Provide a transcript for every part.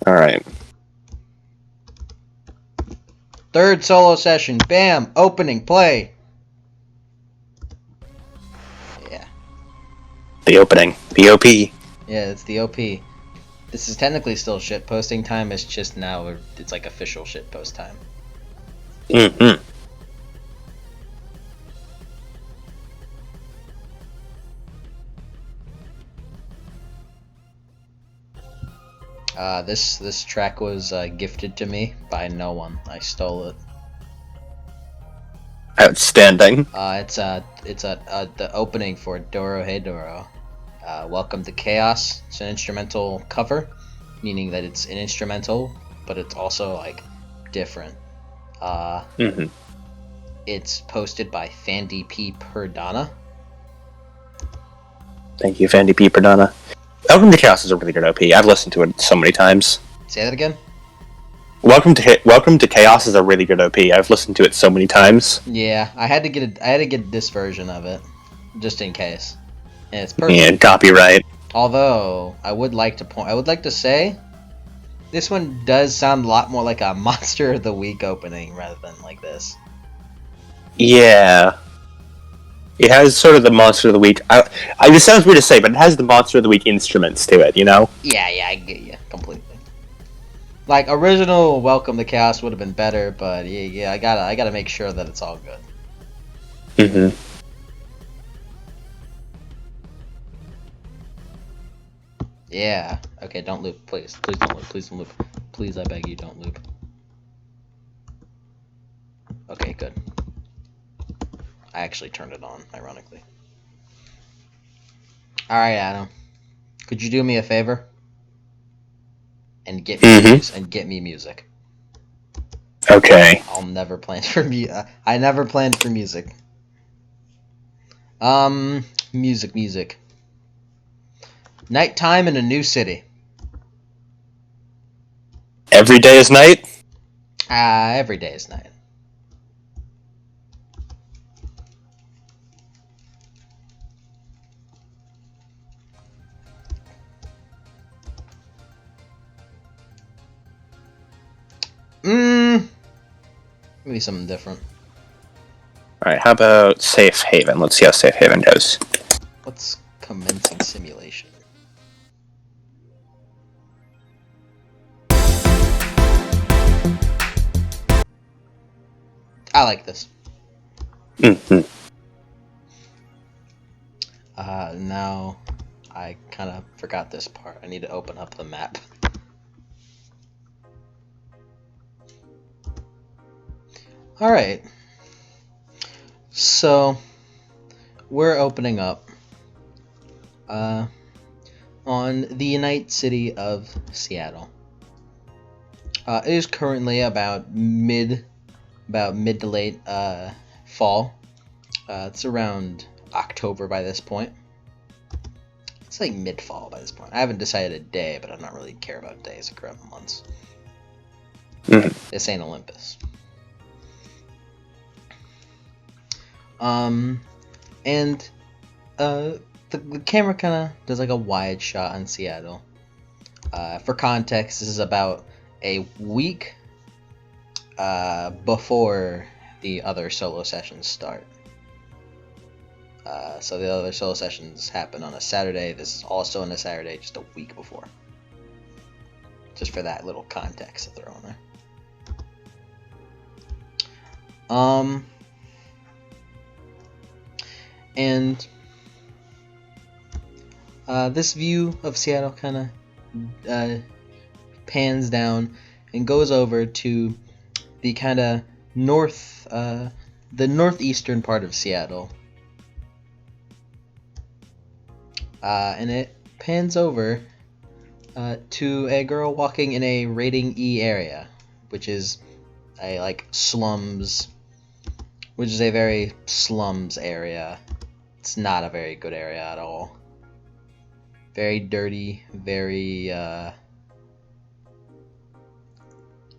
All right. Third solo session. Bam. Opening. Play. Yeah. The opening. The OP. Yeah, it's the OP. This is technically still shit posting time. It's just now it's like official shit post time. Mm-hmm. This track was gifted to me by no one. I stole it. Outstanding. It's the opening for Doro Hey Doro. Welcome to Chaos. It's an instrumental cover, meaning that it's an instrumental, but it's also like different. Mm-hmm. It's posted by Fandy P. Perdana. Thank you, Fandy P. Perdana. Welcome to Chaos is a really good OP. I've listened to it so many times. Say that again? Welcome to Chaos is a really good OP. I've listened to it so many times. Yeah, I had to get this version of it, just in case. And it's perfect. Yeah, copyright. Although I would like to say, this one does sound a lot more like a Monster of the Week opening rather than like this. Yeah. It has sort of the Monster of the Week. This sounds weird to say, but it has the Monster of the Week instruments to it, you know? Yeah, I get you completely. Like original Welcome to Chaos would have been better, but yeah, I gotta make sure that it's all good. Mm-hmm. Yeah. Okay, don't loop, please. Please don't loop. Please don't loop. Please, I beg you, don't loop. Okay, good. I actually turned it on, ironically. Alright, Adam. Could you do me a favor? And get me music. Okay. I never planned for music. Music. Nighttime in a new city. Every day is night? Every day is night. Maybe something different. Alright, how about Safe Haven? Let's see how Safe Haven goes. What's commencing simulation? I like this. Mm-hmm. Now I kind of forgot this part. I need to open up the map. Alright. So, we're opening up on the United City of Seattle. It is currently about mid to late fall. It's around October by this point. It's like mid-fall by this point. I haven't decided a day, but I don't really care about days. I care about months. Mm-hmm. This ain't Olympus. And the camera kind of does like a wide shot on Seattle. For context, this is about a week before the other solo sessions start. So the other solo sessions happen on a Saturday. This is also on a Saturday, just a week before. Just for that little context to throw in there. And this view of Seattle kind of pans down and goes over to the kind of the northeastern part of Seattle. And it pans over to a girl walking in a rating E area, which is a slums, which is a very slums area. It's not a very good area at all. Very dirty, very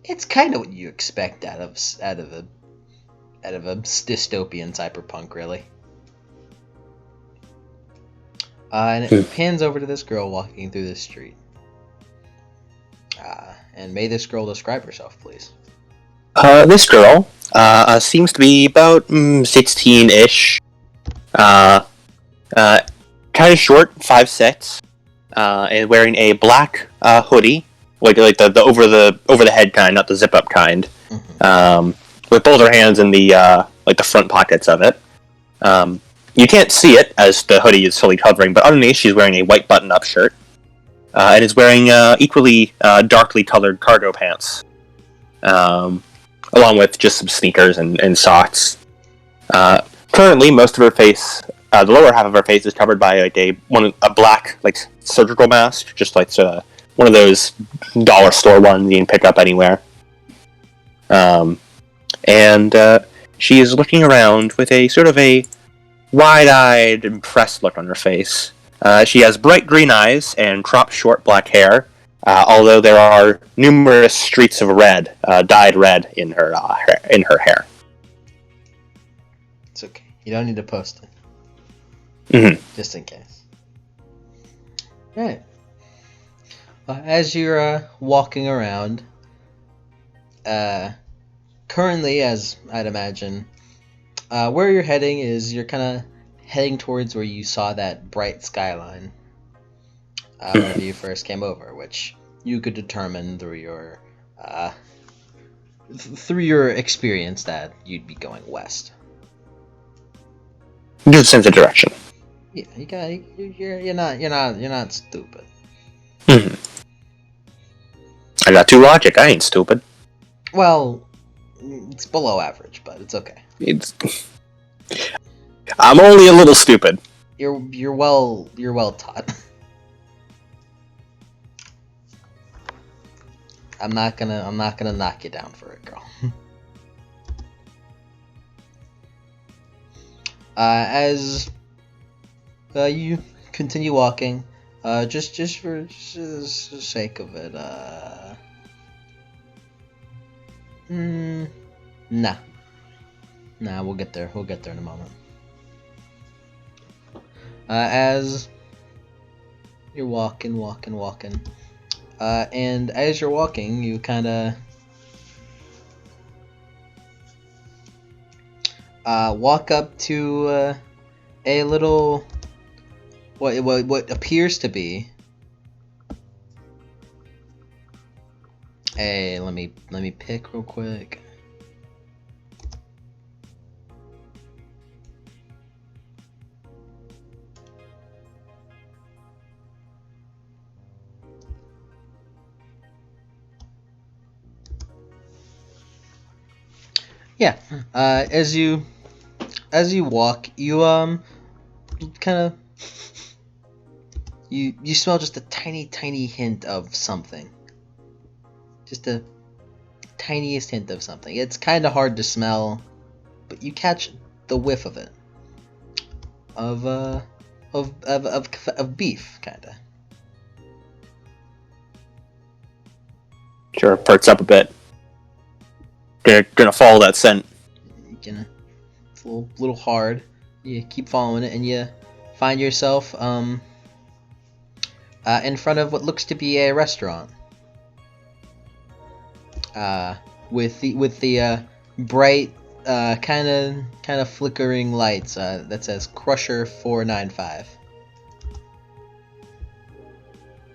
it's kind of what you expect out of a dystopian cyberpunk, really. And it pans over to this girl walking through the street. And may this girl describe herself, please. This girl seems to be about 16-ish. Uh, kind of short, 5'6", and wearing a black hoodie, like the over the head kind, not the zip up kind. Mm-hmm. With both her hands in the the front pockets of it. You can't see it as the hoodie is fully covering, but underneath she's wearing a white button-up shirt and is wearing equally darkly colored cargo pants, along with just some sneakers and socks. Currently, most of her face, the lower half of her face, is covered by a black surgical mask, just like one of those dollar store ones you can pick up anywhere. And she is looking around with a sort of a wide-eyed, impressed look on her face. She has bright green eyes and cropped short black hair, although there are numerous streaks of red, dyed red, in her hair. It's okay. You don't need to post it. Mm-hmm. Just in case. Alright. As you're walking around, currently, as I'd imagine, where you're heading is you're kind of heading towards where you saw that bright skyline whenever you first came over, which you could determine through your experience that you'd be going west. Good sense of direction. Yeah, you're not stupid. Mm-hmm. I got 2 logic. I ain't stupid. Well, it's below average, but it's okay. I'm only a little stupid. You're well taught. I'm not gonna knock you down for it, girl. As you continue walking, just for the sake of it, nah, we'll get there in a moment. As you're walking, and as you're walking, you kind of walk up to a little what appears to be a let me pick real quick. Yeah, as you walk, you kind of you smell just a tiny hint of something, just the tiniest hint of something. It's kind of hard to smell, but you catch the whiff of it, of beef, kind of. Sure, perks up a bit. Gonna follow that scent. It's a little hard. You keep following it, and you find yourself in front of what looks to be a restaurant. With the bright kind of flickering lights that says Crusher 495.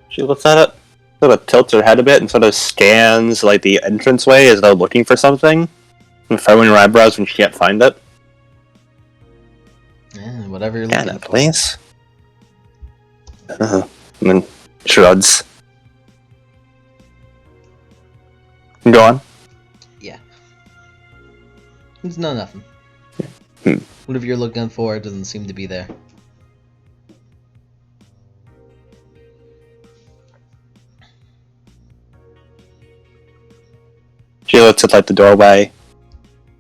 She looks at it, sort of tilts her head a bit, and sort of scans the entranceway as though looking for something, and throwing her eyebrows when she can't find it. Yeah, whatever you're looking for. Please. And then shrugs. Go on. Yeah. It's nothing. Whatever you're looking for doesn't seem to be there. She looks at the doorway,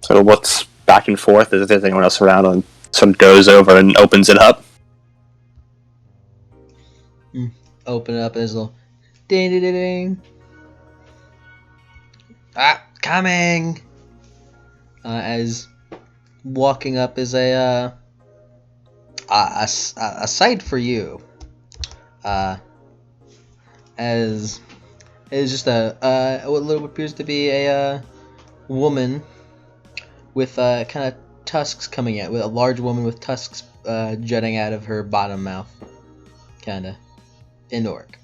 sort of looks back and forth as if there's anyone else around, and sort of goes over and opens it up. Open it up, and there's a little ding ding ding ding. Coming. As walking up is a sight for you. As It's just what appears to be a woman with kind of tusks coming out, with a large woman with tusks jutting out of her bottom mouth, kind of in orc,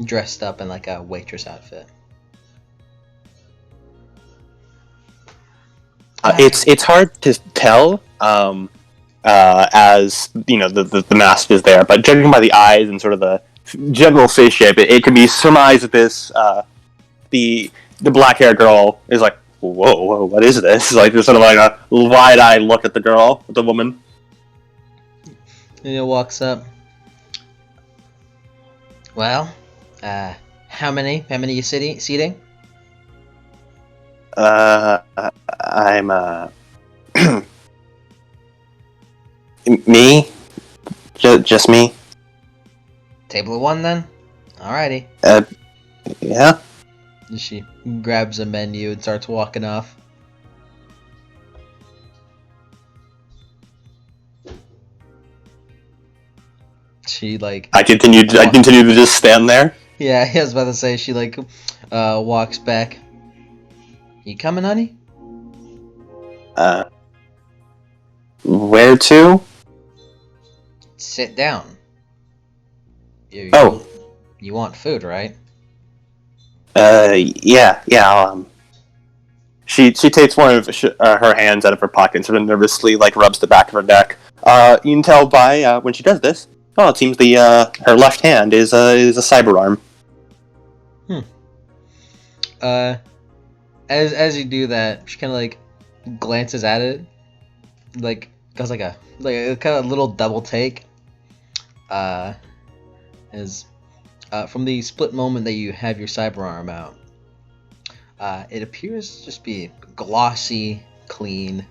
dressed up in like a waitress outfit. It's hard to tell, as you know the mask is there, but judging by the eyes and sort of the general face shape, it can be surmised that this the black haired girl is like, whoa, what is this? Like there's sort of like a wide eyed look at the girl, the woman. And he walks up. Well, how many you seating? I'm me, just me. Table of one then. Alrighty. Yeah. She grabs a menu and starts walking off. She like. I continue to just stand there. Yeah, I was about to say she like walks back. You coming, honey? Where to? Sit down. You, Oh. You want food, right? Yeah. She takes one of her hands out of her pocket and sort of nervously like rubs the back of her neck. You can tell by when she does this. Oh, it seems the her left hand is a cyber arm. As you do that, she kind of like glances at it, like does like a kind of little double take. As from the split moment that you have your cyber arm out, it appears to just be glossy, clean,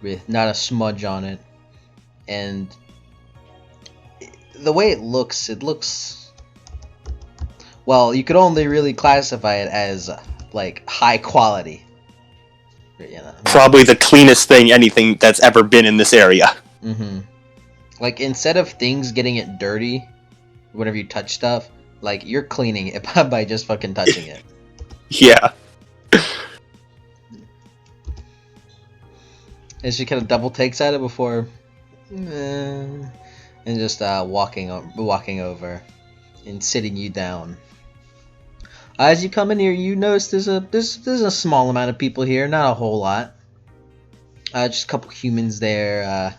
with not a smudge on it, and the way it looks. Well, you could only really classify it as like high quality. You know, Probably the cleanest anything that's ever been in this area. Mm-hmm. Like instead of things getting it dirty, whenever you touch stuff, like you're cleaning it by just fucking touching it. Yeah. And she kind of double takes at it before, and just walking over and sitting you down. As you come in here, you notice there's a small amount of people here, not a whole lot. Just a couple humans there.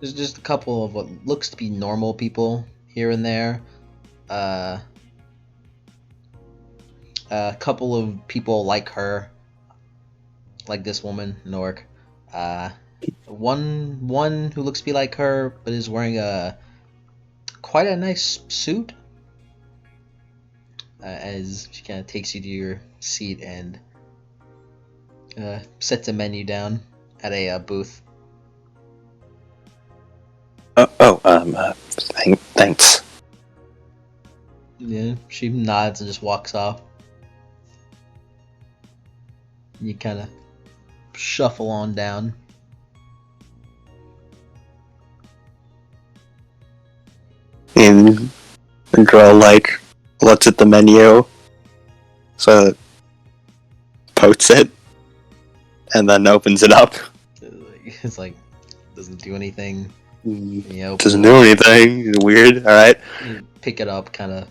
There's just a couple of what looks to be normal people here and there. A couple of people like her, like this woman, an orc. One who looks to be like her, but is wearing quite a nice suit. As she kind of takes you to your seat and sets a menu down at a booth. Thanks. Yeah, she nods and just walks off. You kind of shuffle on down. And the girl like looks at the menu, so pokes it, and then opens it up. It's like doesn't do anything. Doesn't do anything. Weird. All right. You pick it up, kind of.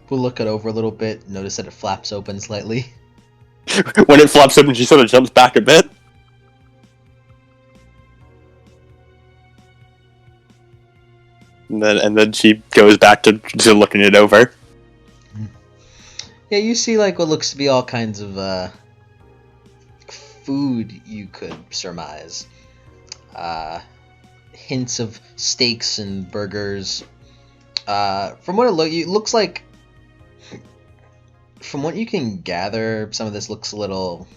We'll look it over a little bit. Notice that it flaps open slightly. When it flops open, she sort of jumps back a bit. And then she goes back to looking it over. Yeah, you see like what looks to be all kinds of food you could surmise. Hints of steaks and burgers. From what it looks like. From what you can gather, some of this looks a little.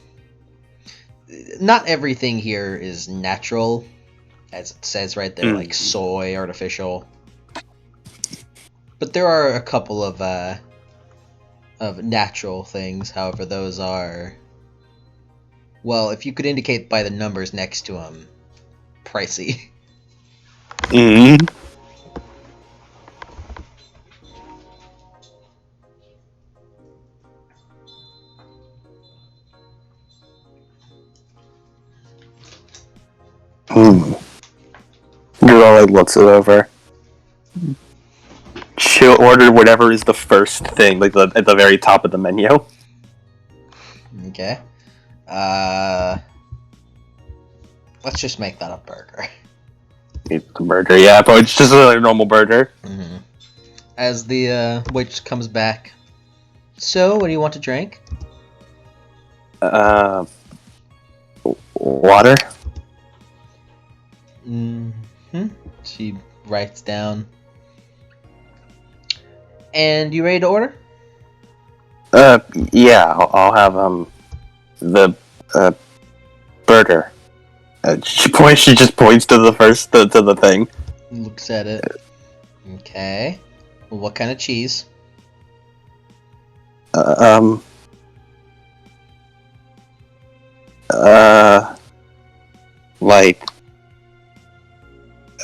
Not everything here is natural, as it says right there, like soy, artificial. But there are a couple of natural things. However, those are, well, if you could indicate by the numbers next to them, pricey. Mm-hmm. Girl looks it over. She'll order whatever is the first thing, like at the very top of the menu. Okay. Let's just make that a burger. It's a burger, yeah, but it's just a normal burger. Mm-hmm. As the waitress comes back. So, what do you want to drink? Water? Mm-hmm. She writes down. And you ready to order? Yeah, I'll have, the, burger. She just points to the first, to the thing. Looks at it. Okay. Well, what kind of cheese? Uh, like,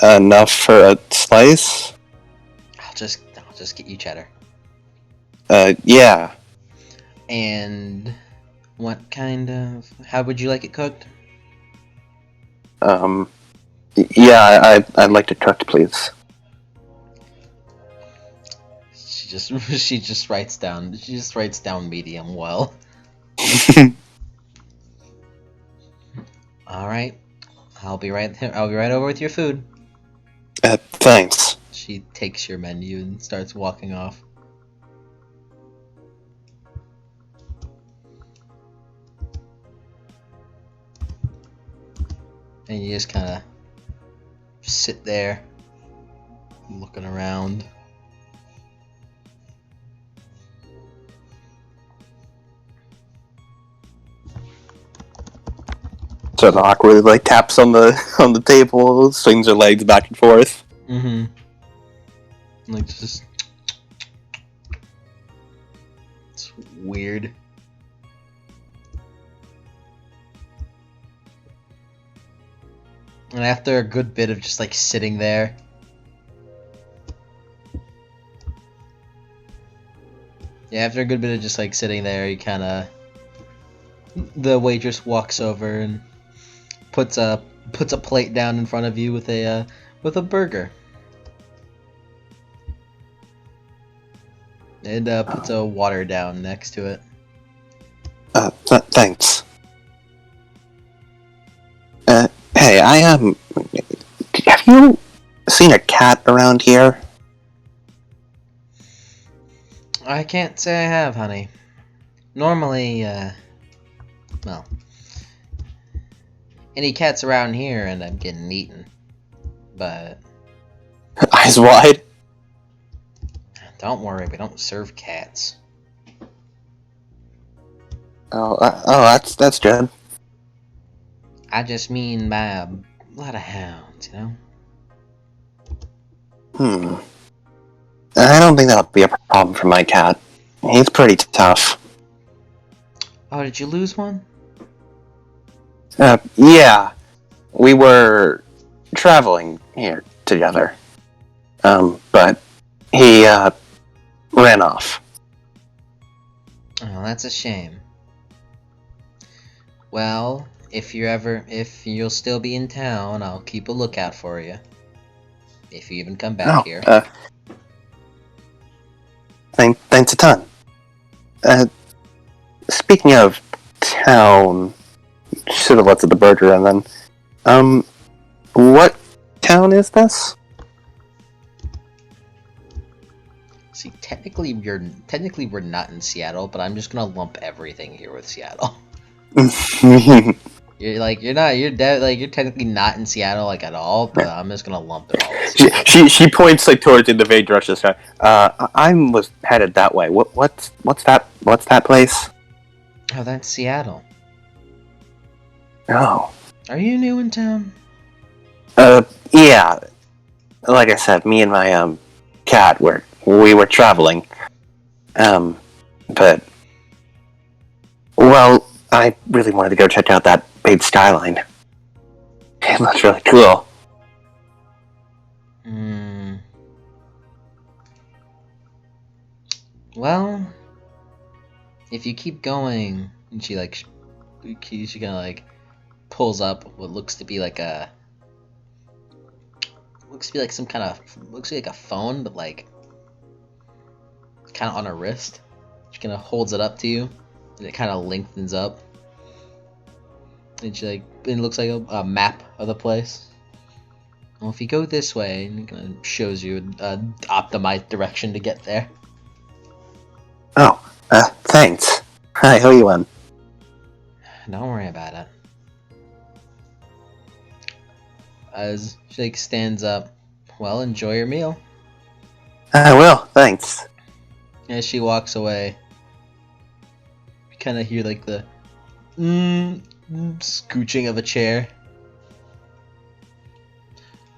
enough for a slice? I'll just get you cheddar. Yeah. And what kind of... How would you like it cooked? Yeah, I'd like to cook, please. She just writes down medium well. All right. I'll be right over with your food. Thanks. She takes your menu and starts walking off. And you just kind of sit there, looking around. So it awkwardly like taps on the table, swings her legs back and forth. Mm-hmm. Like just, it's weird. And after a good bit of just like sitting there, after a good bit of just like sitting there, you kind of, the waitress walks over and puts a plate down in front of you with a burger. And puts a water down next to it. Thanks. Hey, have you seen a cat around here? I can't say I have, honey. Normally, well, any cats around here end up getting eaten. But Eyes wide. don't worry, we don't serve cats. That's good. I just mean by a lot of hounds, you know? I don't think that'll be a problem for my cat. He's pretty tough. Oh, did you lose one? Yeah. We were traveling here together. But he, ran off. Oh, that's a shame. Well, if you'll still be in town, I'll keep a lookout for you. If you even come back here. Thanks a ton. Speaking of town, should have left at the burger and then, what town is this? See, technically we're not in Seattle, but I'm just gonna lump everything here with Seattle. You're technically not in Seattle like at all, but I'm just gonna lump it all with Seattle. She points like towards the vague direction. I was headed that way. What's that place? Oh, that's Seattle. Oh. Are you new in town? Yeah. Like I said, me and my cat we were traveling. But well, I really wanted to go check out that big skyline. It looks really cool. Well, if you keep going, and she kind of like pulls up what looks to be like a looks to be like some kind of looks like a phone, but like kind of on her wrist. She kind of holds it up to you, and it kind of lengthens up. And she it looks like a map of the place. Well, if you go this way, and it kind of shows you an optimized direction to get there. Oh, thanks. Hi, how are you on? Don't worry about it. As she stands up, well, enjoy your meal. I will, thanks. As she walks away, you kind of hear like the scooching of a chair.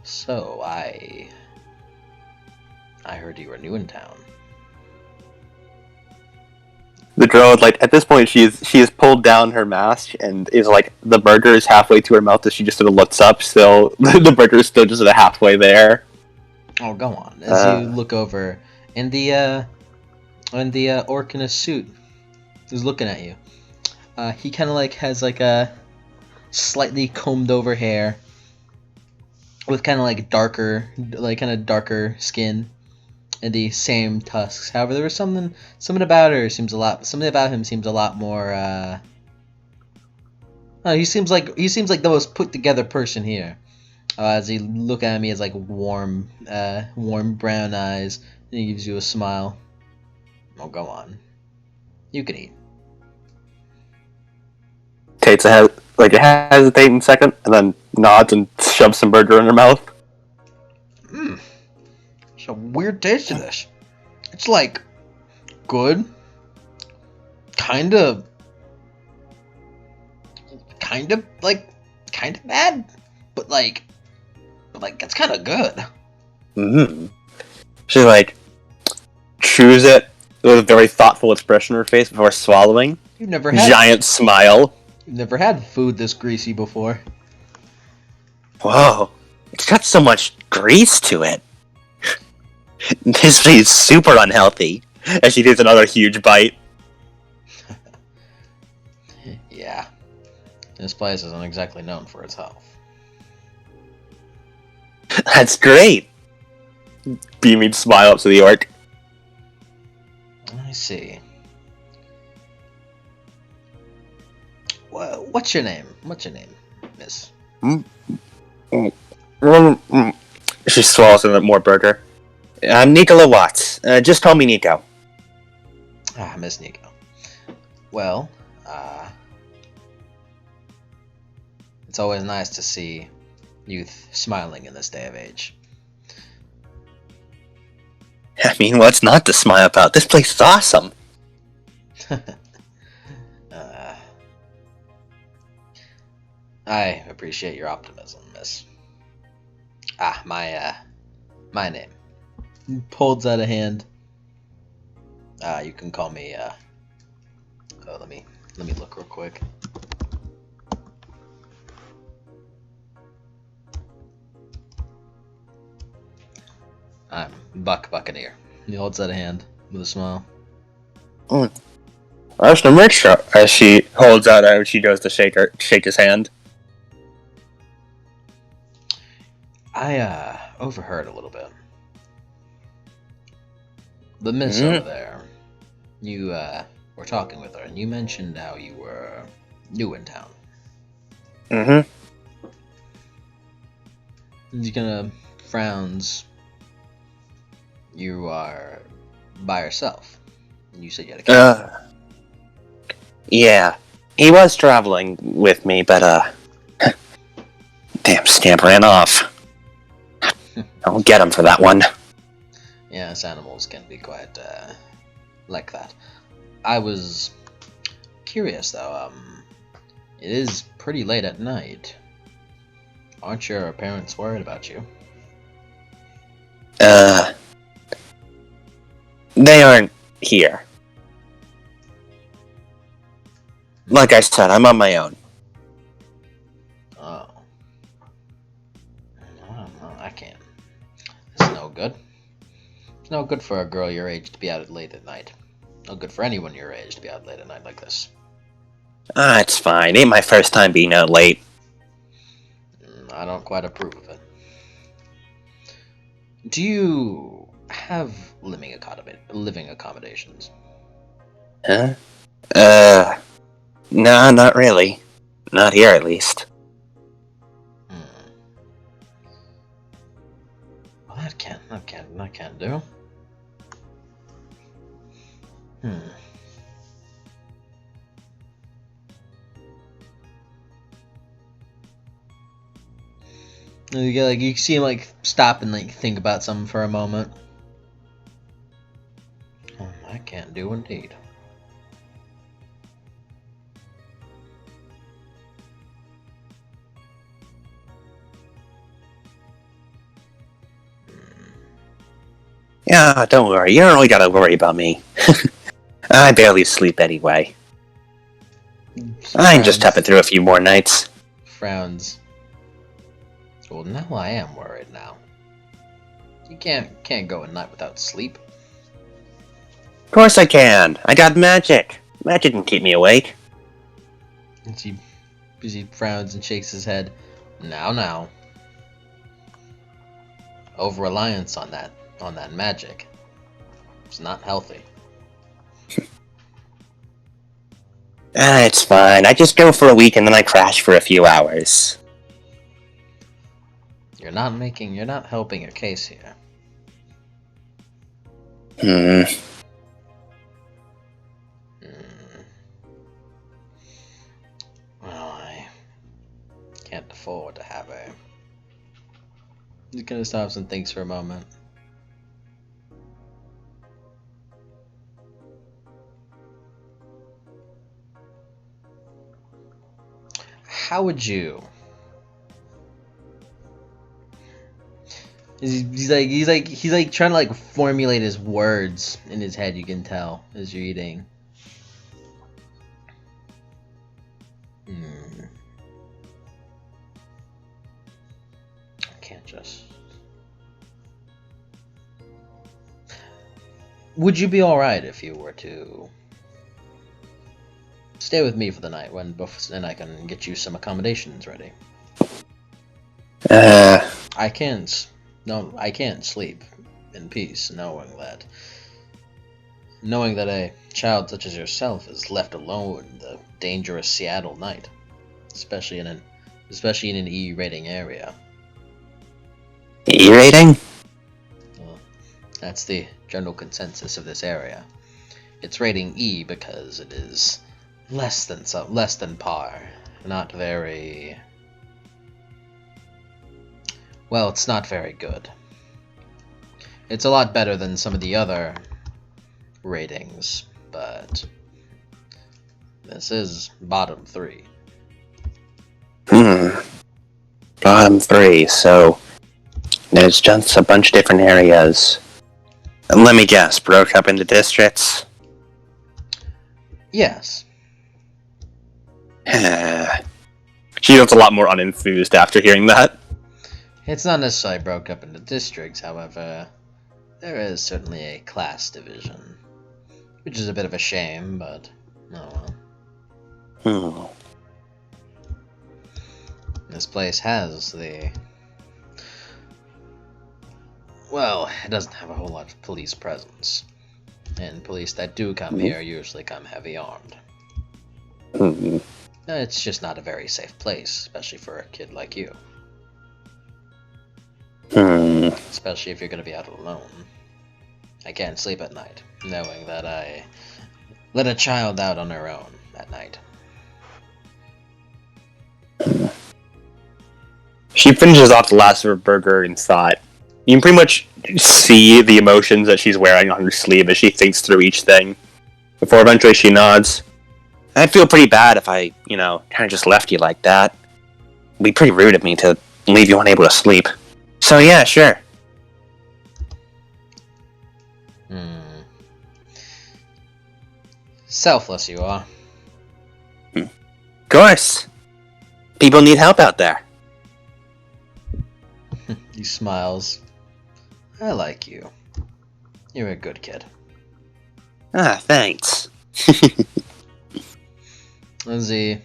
So I heard you were new in town. The girl, like, at this point, she has pulled down her mask and is like, the burger is halfway to her mouth as she just sort of looks up. Still, the burger is still just sort of halfway there. Oh, go on. As you look over, and the orc in a suit is looking at you. He kind of like has like a slightly combed over hair with kind of like darker skin and the same tusks. However, there was something about him seems a lot more. He seems like the most put together person here. As he look at me as like warm brown eyes, and he gives you a smile. Oh, go on. You can eat. Takes a hesitating second, and then nods and shoves some burger in her mouth. It's a weird taste to this. It's like good, kind of bad, but like it's kind of good. Mm-hmm. She like chews it with a very thoughtful expression on her face before swallowing. You've never had giant smile. You've never had food this greasy before. Whoa, it's got so much grease to it. This is super unhealthy. As she takes another huge bite. Yeah, this place isn't exactly known for its health. That's great. Beaming smile up to the orc. Let me see. What's your name? Miss? She swallows a more burger. I'm Nikola Watts. Just call me Nico. Miss Nico. Well, it's always nice to see youth smiling in this day of age. I mean, what's not to smile about? This place is awesome. I appreciate your optimism, miss. My name. Holds out a hand. You can call me, let me look real quick. I'm Buck Buccaneer. He holds out a hand with a smile. Nice to meet you. As she holds out, she goes to shake his hand. I overheard a little bit. The miss over there, you were talking with her, and you mentioned how you were new in town. Mm-hmm. He kind of frowns. You are by yourself. And you said you had a kid. Yeah. He was traveling with me, but, damn scamp ran off. I'll get him for that one. Yes, animals can be quite, like that. I was curious, though, it is pretty late at night. Aren't your parents worried about you? They aren't here. Like I said, I'm on my own. Oh. I can't. It's no good. It's no good for a girl your age to be out late at night. No good for anyone your age to be out late at night like this. It's fine. Ain't my first time being out late. I don't quite approve of it. Do you have living accommodations? Huh? No, not really. Not here, at least. Hmm. Well, that can't do. Hmm. You see him stop and think about something for a moment. Oh, I can't do indeed. Yeah, don't worry. You don't really gotta worry about me. I barely sleep anyway. I can just tough it Frowns. through a few more nights. Frowns. Well, now I am worried now. You can't go a night without sleep. Of course I can. I got magic. Magic can keep me awake. And he frowns and shakes his head. Now. Over reliance on that magic. It's not healthy. It's fine. I just go for a week and then I crash for a few hours. You're not helping your case here. Hmm. Hmm. Well, I can't afford to have a. He's gonna stop and thinks for a moment. How would you? He's trying to formulate his words in his head. You can tell as you're eating. I can't just. Would you be all right if you were to stay with me for the night and I can get you some accommodations ready? I can't. No, I can't sleep in peace knowing that a child such as yourself is left alone in the dangerous Seattle night, especially in an E rating area. E rating? Well, that's the general consensus of this area. It's rating E because it is less than par. Not very. Well, it's not very good. It's a lot better than some of the other ratings, but this is bottom 3. Bottom 3, so there's just a bunch of different areas. Let me guess, broke up into districts? Yes. She looks a lot more unenthused after hearing that. It's not necessarily broke up into districts, however, there is certainly a class division, which is a bit of a shame, but oh well. This place has well, it doesn't have a whole lot of police presence, and police that do come here usually come heavy armed. It's just not a very safe place, especially for a kid like you. Especially if you're going to be out alone. I can't sleep at night, knowing that I let a child out on her own at night. She finishes off the last of her burger and thought. You can pretty much see the emotions that she's wearing on her sleeve as she thinks through each thing. Before eventually she nods. I'd feel pretty bad if I, kind of just left you like that. It'd be pretty rude of me to leave you unable to sleep. So yeah, sure. Selfless you are. Of course. People need help out there. He smiles. I like you. You're a good kid. Thanks. As he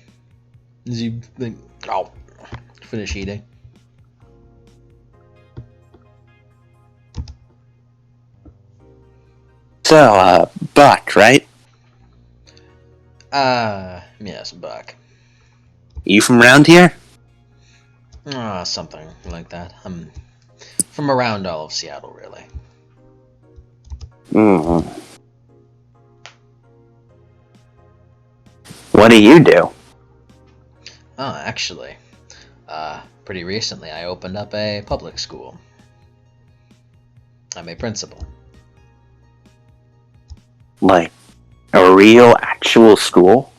finish eating. So, Buck, right? Yes, Buck. You from around here? Something like that. I'm from around all of Seattle, really. Hmm. What do you do? Actually, pretty recently I opened up a public school. I'm a principal. Like, a real, actual school?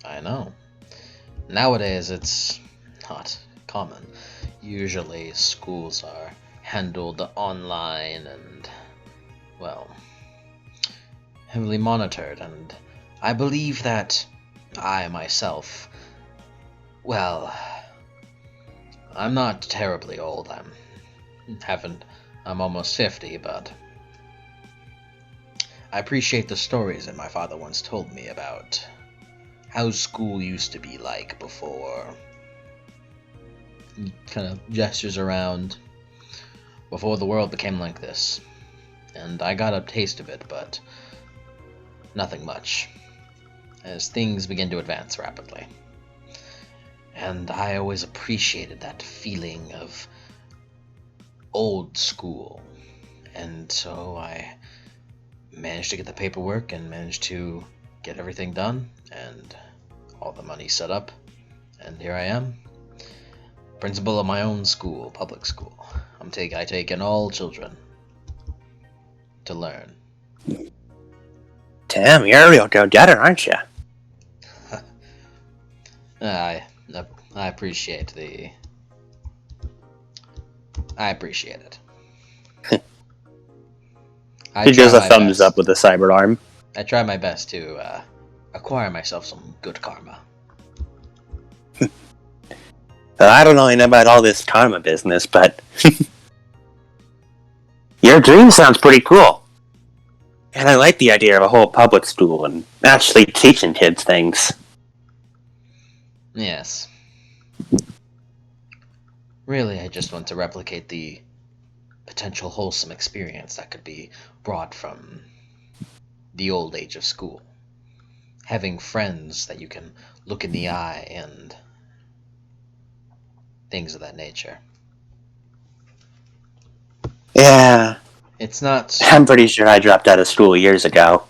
I know. Nowadays it's not common. Usually schools are handled online and, well, heavily monitored, and I believe that I myself, well, I'm not terribly old. I'm almost 50, but I appreciate the stories that my father once told me about how school used to be like before. He kind of gestures around before the world became like this. And I got a taste of it, but nothing much, as things begin to advance rapidly. And I always appreciated that feeling of old school. And so I managed to get the paperwork and managed to get everything done and all the money set up. And here I am, principal of my own school, public school. I take in all children to learn. Damn, you're a real go-getter, aren't you? I I appreciate I appreciate it. I He try gives a my thumbs up best. with a cyber arm. I try my best to acquire myself some good karma. I don't really know about all this karma business, but your dream sounds pretty cool. And I like the idea of a whole public school and actually teaching kids things. Yes. Really, I just want to replicate the potential wholesome experience that could be brought from the old age of school. Having friends that you can look in the eye and things of that nature. Yeah, It's not. I'm pretty sure I dropped out of school years ago.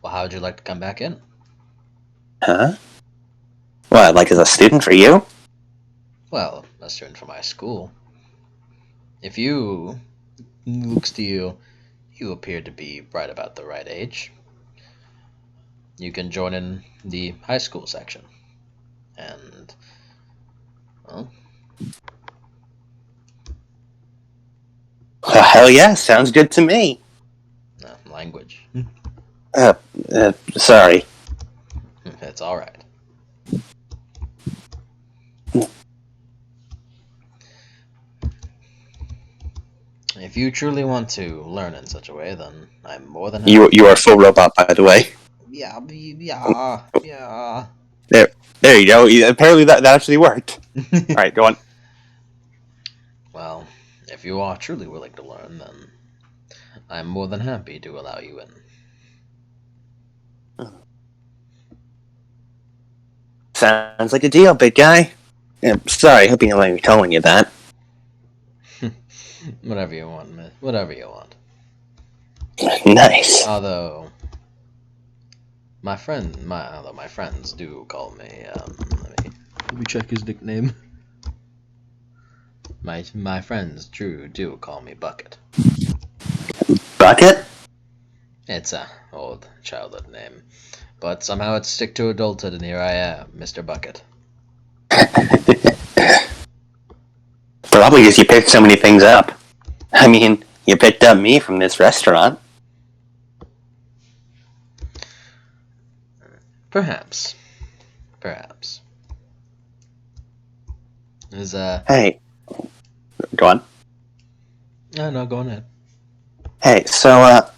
Well, how would you like to come back in? Huh? What, like as a student for you? Well, a student from my school. If you looks to you, you appear to be right about the right age. You can join in the high school section. And, well, Oh, hell yeah, sounds good to me. language. Uh, sorry. It's alright. If you truly want to learn in such a way, then I'm more than happy. You are full robot, by the way. Yeah, yeah. There you go. Apparently that actually worked. Alright, go on. Well, if you are truly willing to learn, then I'm more than happy to allow you in. Sounds like a deal, big guy. Yeah, sorry, hope you don't mind me telling you that. Whatever you want, man. Whatever you want. Nice. Although my friends do call me. Let me check his nickname. My friends do call me Bucket. Bucket? It's a old childhood name, but somehow it's stick to adulthood, and here I am, Mr. Bucket. Probably because you picked so many things up. I mean, you picked up me from this restaurant. Perhaps. Is Hey, go on. no, go on ahead. Hey, so,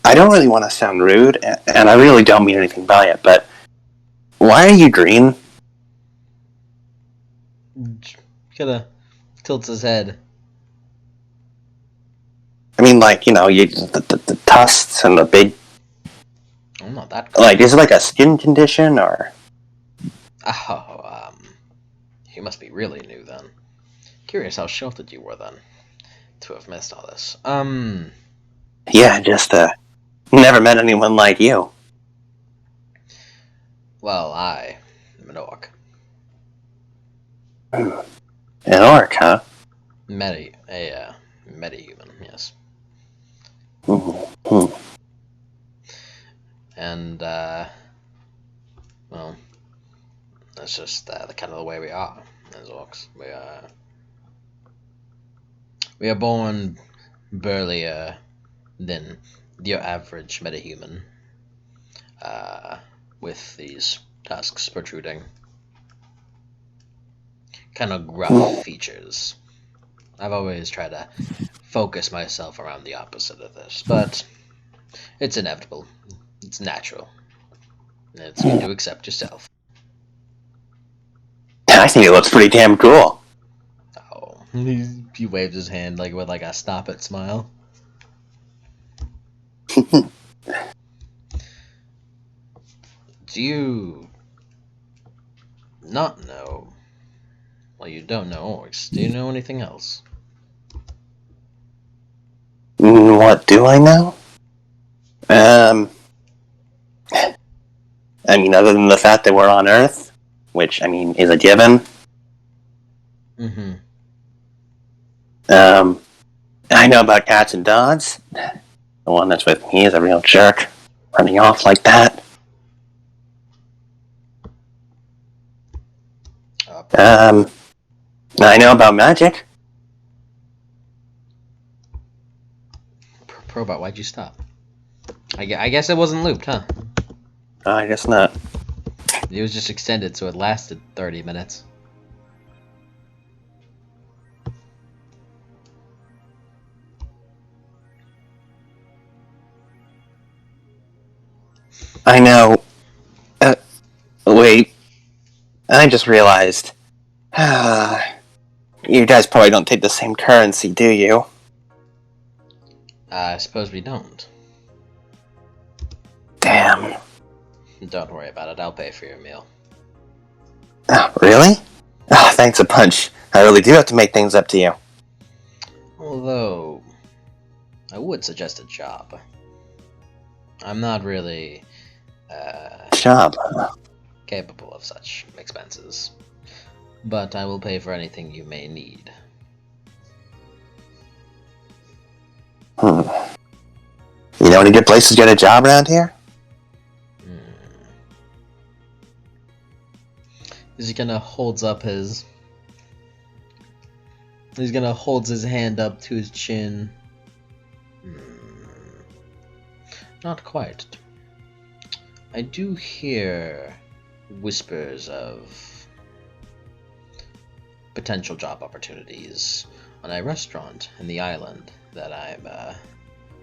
I don't really want to sound rude, and I really don't mean anything by it, but why are you green? Kinda tilts his head. I mean, like, the tusks and the big... I'm not that cool. Like, is it like a skin condition, or... Oh, you must be really new then. Curious how sheltered you were then, to have missed all this. Yeah, just, never met anyone like you. Well, I am an orc. An orc, huh? Meta-human, yes. Mm-hmm. And, well, that's just the kind of the way we are as orcs. We are born burlier than your average metahuman, with these tusks protruding. Kind of gruff features. I've always tried to focus myself around the opposite of this, but it's inevitable. It's natural. It's good to accept yourself. I think it looks pretty damn cool. Oh, he waves his hand like with like a stop it smile. Do you not know? Well, you don't know orcs. Do you know anything else? What do I know? I mean, other than the fact that we're on Earth, which, I mean, is a given. Mm-hmm. I know about cats and dogs. The one that's with me is a real jerk, running off like that. I know about magic. Probot, why'd you stop? I guess it wasn't looped, huh? I guess not. It was just extended, so it lasted 30 minutes. I know. Wait. I just realized. You guys probably don't take the same currency, do you? I suppose we don't. Damn. Don't worry about it, I'll pay for your meal. Oh, really? Oh, thanks a bunch. I really do have to make things up to you. Although, I would suggest a job. I'm not really, Job. capable of such expenses. But I will pay for anything you may need. You know any good places to get a job around here? He's gonna holds his hand up to his chin. Not quite. I do hear whispers of potential job opportunities on a restaurant in the island that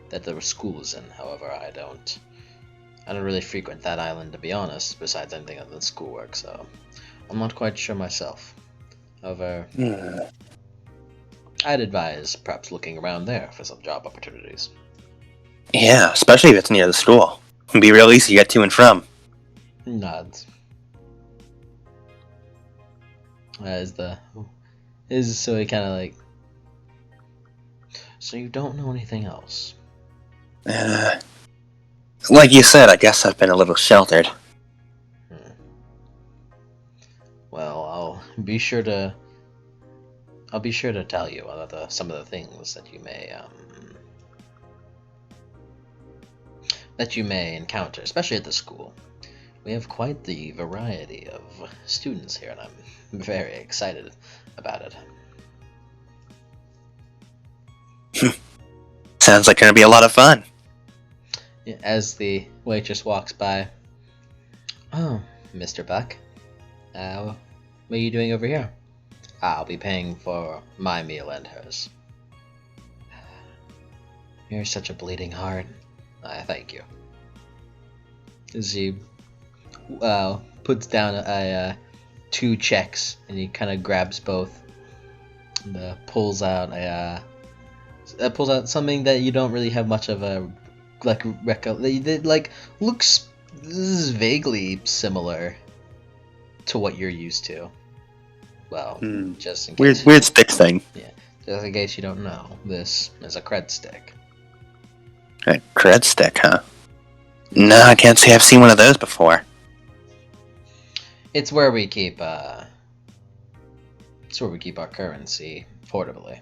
that the school is in. However, I don't really frequent that island, to be honest, besides anything other than schoolwork, so I'm not quite sure myself. However, I'd advise perhaps looking around there for some job opportunities. Yeah, especially if it's near the school. It'd be real easy to get to and from. Nods. So he kind of like. So you don't know anything else? Like you said, I guess I've been a little sheltered. Well, I'll be sure to tell you about some of the things that you may encounter, especially at the school. We have quite the variety of students here, and I'm very excited about it. Sounds like gonna be a lot of fun. As the waitress walks by. Oh, Mr. Buck. What are you doing over here? I'll be paying for my meal and hers. You're such a bleeding heart. Thank you. As he puts down two checks, and he kind of grabs both and pulls out pulls out something that you don't really have much of a looks vaguely similar to what you're used to. Well, just in case. Weird stick thing. Yeah, just in case you don't know, this is a cred stick. A cred stick, huh? No, I can't say I've seen one of those before. It's where we keep our currency portably.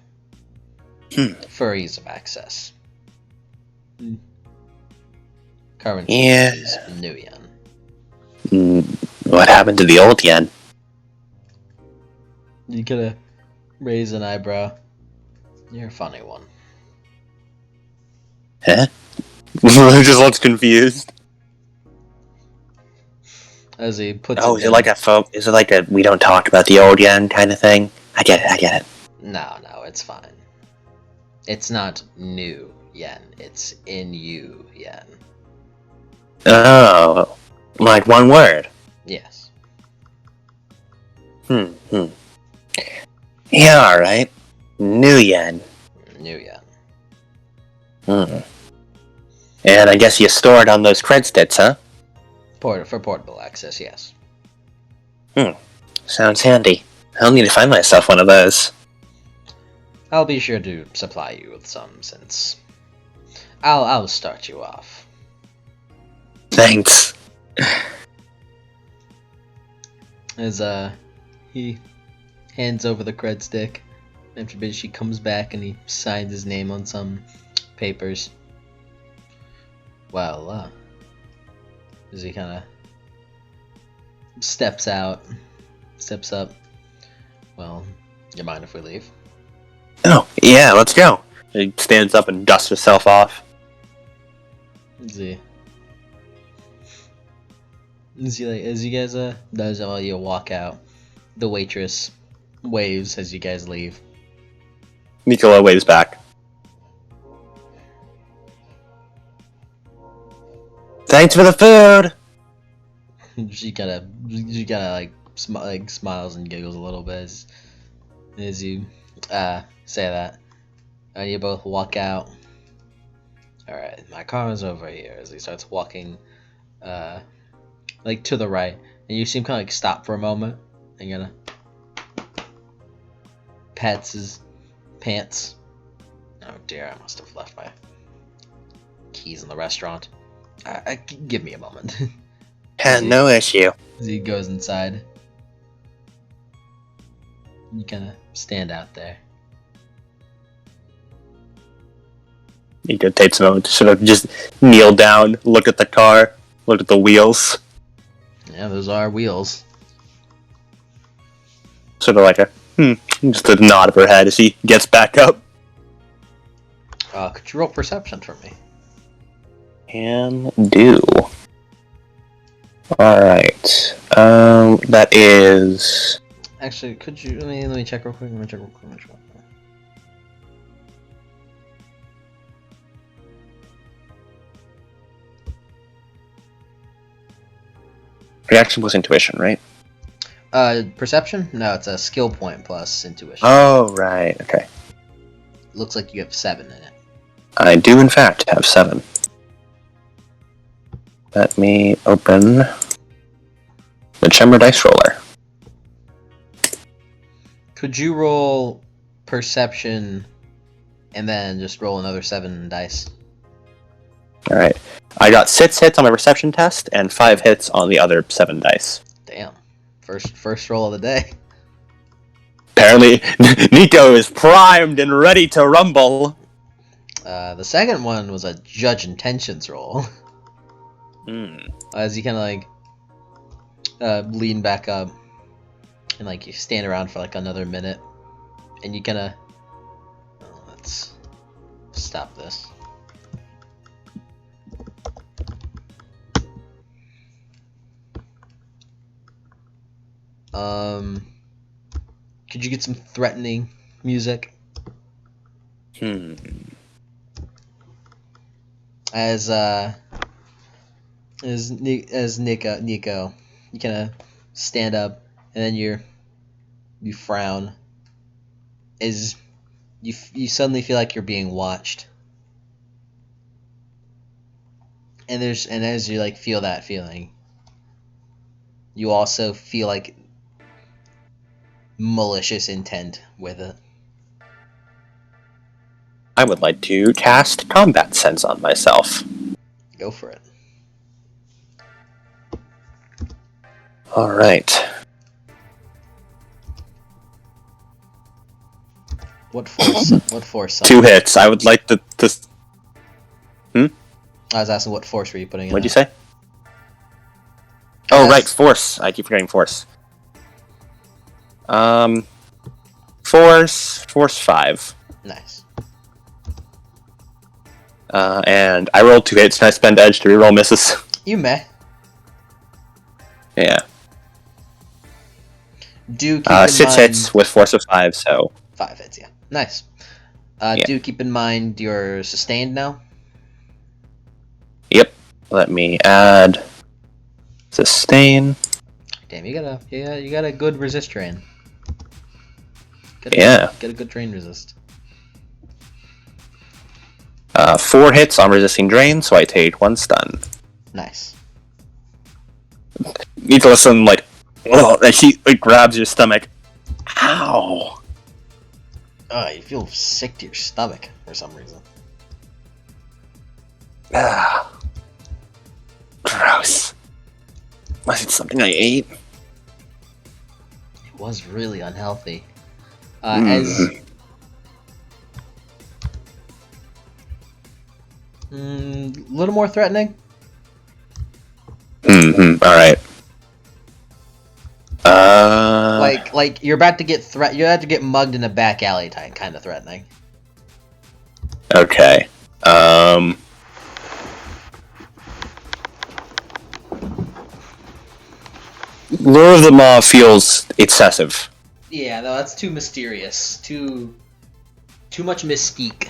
For ease of access. Currency is new yen. What happened to the old yen? You could raise an eyebrow. You're a funny one. Huh? Just looks confused. As he puts is it like a we don't talk about the old yen kind of thing? I get it. No, it's fine. It's not new yen, it's in you yen. Oh, like one word? Yes. Yeah, alright. New yen. New yen. And I guess you store it on those cred sticks, huh? For portable access, yes. Sounds handy. I'll need to find myself one of those. I'll be sure to supply you with some, since I'll start you off. Thanks. As he hands over the cred stick. After a bit, she comes back and he signs his name on some papers. Well, as he kind of steps up. Well, you mind if we leave? Oh, yeah, let's go. He stands up and dusts himself off. As you guys does all you walk out, the waitress waves as you guys leave. Nikola waves back. Thanks for the food. She kind of smiles and giggles a little bit as you say that. And you both walk out. All right, my car is over here. As he starts walking, to the right, and you see him kind of stop for a moment and pats his pants. Oh dear, I must have left my keys in the restaurant. Give me a moment. No issue. As he goes inside, you kind of stand out there. Nico takes a moment to sort of just kneel down, look at the car, look at the wheels. Yeah, those are wheels. Sort of like just a nod of her head as he gets back up. Could you roll perception for me? Can do. Alright. That is... Actually, could you... Let me check real quick. Reaction was intuition, right? Perception? No, it's a skill point plus intuition. Oh, right. Okay. Looks like you have 7 in it. I do, in fact, have 7. Let me open the Chamber Dice Roller. Could you roll perception and then just roll another 7 dice? Alright. I got 6 hits on my perception test and 5 hits on the other 7 dice. Damn. First roll of the day. Apparently, Nico is primed and ready to rumble. The second one was a judge intentions roll. As you kind of lean back up and you stand around for another minute, and you kind of let's stop this. Could you get some threatening music? As Nico, you kind of stand up, and then you frown. As You suddenly feel like you're being watched, and as you like feel that feeling, you also feel like malicious intent with it. I would like to cast Combat Sense on myself. Go for it. Alright. What force? What force? 2 hits. I would like to. I was asking what force were you putting in? What'd you say? Yes. Oh, right, Force. I keep forgetting Force. Force 5. Nice. And I rolled 2 hits, and I spend edge to reroll misses. You may. Yeah. Do keep in 6 mind... hits with Force of 5, so... 5 hits, yeah. Nice. Yeah. Do keep in mind you're sustained now. Yep. Let me add... Sustain. Damn, you got a good resist drain. Get a good drain resist. 4 hits on resisting drain, so I take 1 stun. Nice. Nikola suddenly, like, oh, and she grabs your stomach. Ow! Oh, you feel sick to your stomach for some reason. Ah. Gross. Was it something I ate? It was really unhealthy. As a little more threatening. Alright. Like you're about to get mugged in a back alley type kind of threatening. Okay. Lure of the Maw feels excessive. Yeah, no, that's too mysterious. Too much mystique.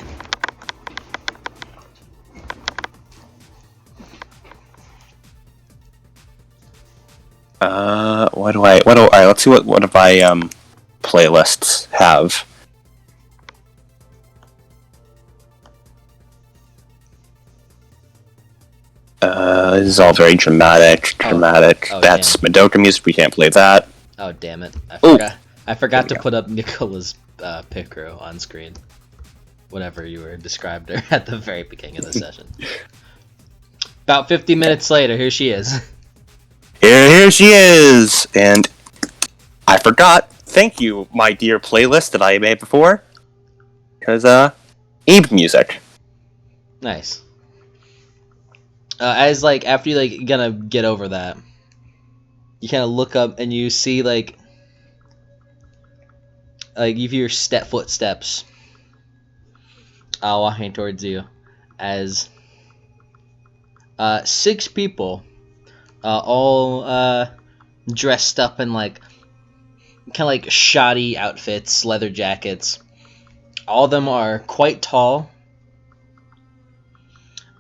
Let's see what of my playlists have. This is all very dramatic. Oh, That's damn. Madoka music. We can't play that. Oh damn it! Ooh. I forgot to put up Nikola's pick row on screen. Whenever you were described her at the very beginning of the session. About 50 minutes later, here she is. Here she is, and I forgot. Thank you, my dear playlist that I made before. Because Abe music. Nice. As like after you like gonna get over that, you kind of look up and you see like you hear footsteps walking towards you, as 6 people, all dressed up in like kind of like shoddy outfits, leather jackets. All of them are quite tall.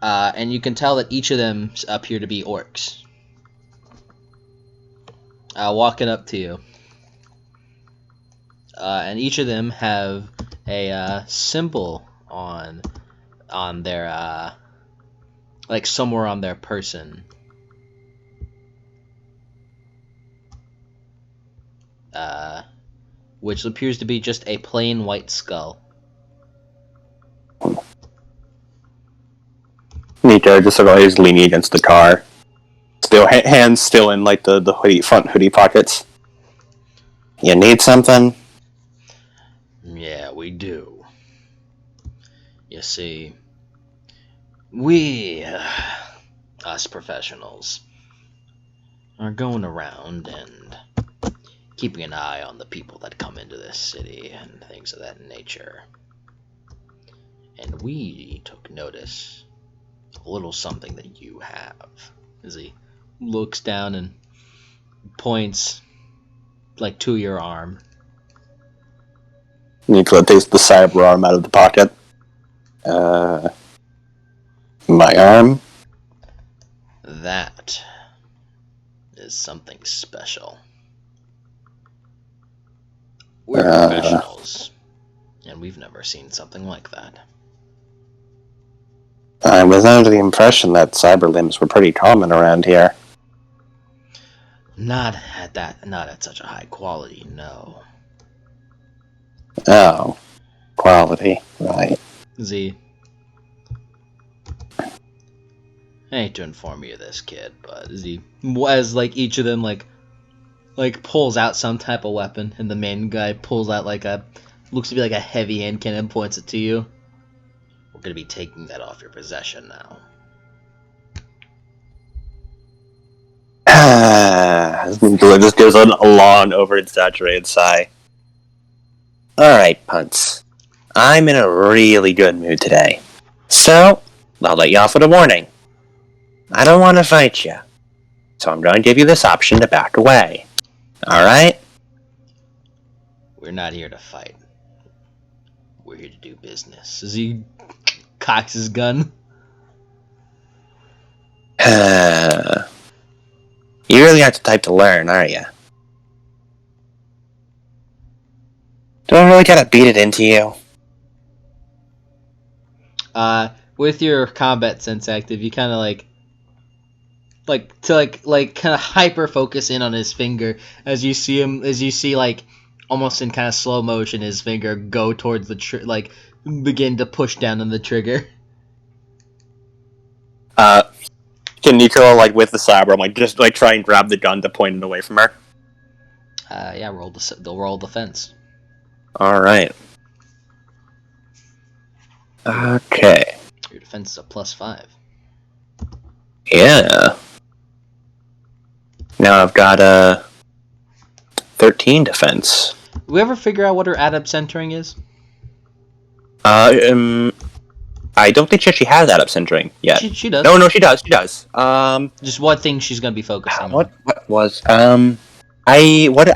And you can tell that each of them appear to be orcs. Walking up to you. And each of them have a symbol on their like somewhere on their person. Which appears to be just a plain white skull. Nico just always leaning against the car. Still, hands still in like the front hoodie pockets. You need something? Yeah, we do. You see, we, us professionals, are going around and keeping an eye on the people that come into this city and things of that nature. And we took notice of a little something that you have. As he looks down and points like to your arm. Nikola takes the cyber arm out of the pocket. My arm? That is something special. We're professionals, and we've never seen something like that. I was under the impression that cyber limbs were pretty common around here. Not at such a high quality, no. Oh, quality, right. Z. I hate to inform you of this, kid, but Z, as like each of them like pulls out some type of weapon, and the main guy pulls out looks to be like a heavy hand cannon and points it to you. We're gonna be taking that off your possession now. This goes on a long, over-exaggerated sigh. Alright, punts. I'm in a really good mood today. So, I'll let you off with a warning. I don't want to fight you, so I'm going to give you this option to back away. Alright? We're not here to fight. We're here to do business. As he cocks his gun. You really aren't the type to learn, are you? Do I really gotta beat it into you? With your combat sense active, you kind of kind of hyper focus in on his finger as you see like almost in kind of slow motion his finger go towards the begin to push down on the trigger. Can Nikola, with the cyber, just try and grab the gun to point it away from her? Yeah, they'll roll defense. Alright. Okay. Your defense is a +5. Yeah. Now I've got a 13 defense. Did we ever figure out what her adept centering is? I don't think she actually has adept centering yet. She does. No, she does. She does. Just what thing she's gonna be focusing on? What was I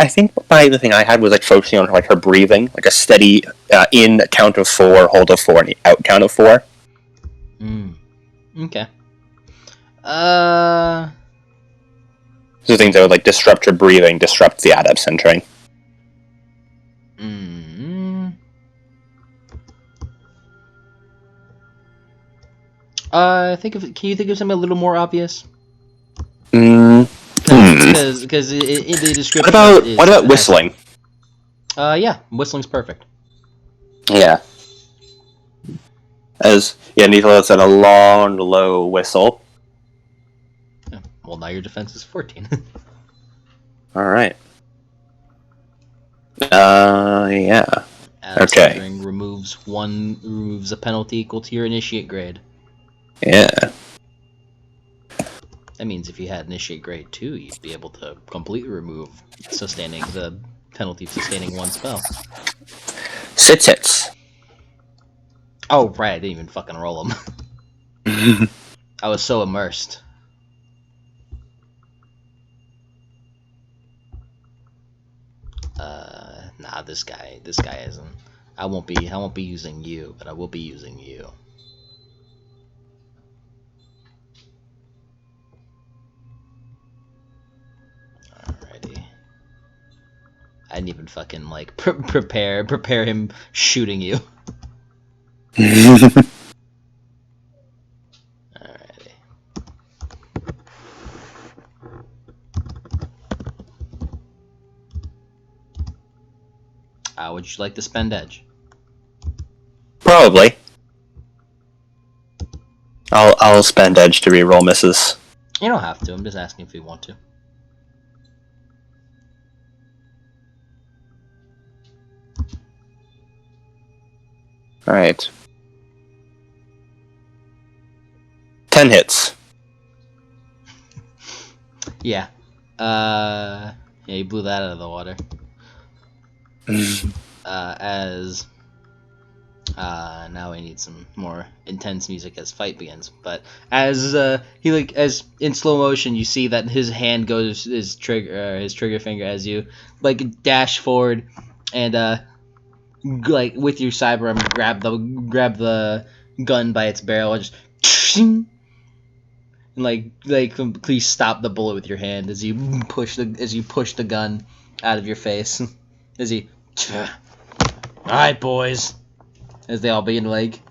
think the thing I had was focusing on her breathing, a steady in count of 4, hold of 4, and out count of 4. Okay. So things that would disrupt your breathing, disrupt the adept centering. Can you think of something a little more obvious? Because the description. What about whistling? Yeah, whistling's perfect. Yeah. Nikola said a long, low whistle. Yeah. Well, now your defense is 14. Alright. Yeah. Okay. Removes a penalty equal to your initiate grade. Yeah. That means if you had initiate grade 2, you'd be able to completely remove the penalty of sustaining one spell. 6 hits. Oh, right, I didn't even fucking roll them. I was so immersed. Nah, this guy isn't. I won't be using you, but I will be using you. Alrighty. I didn't even fucking prepare him shooting you. Alrighty. Would you like to spend edge? Probably. I'll spend edge to reroll misses. You don't have to. I'm just asking if you want to. Alright. 10 hits. Yeah. Yeah, you blew that out of the water. Now we need some more intense music as fight begins. But as as in slow motion, you see that his hand goes his trigger finger as you dash forward and with your cyber arm grab the gun by its barrel and just and please stop the bullet with your hand as you push the gun out of your face as he. Alright, boys. As they all begin to, like,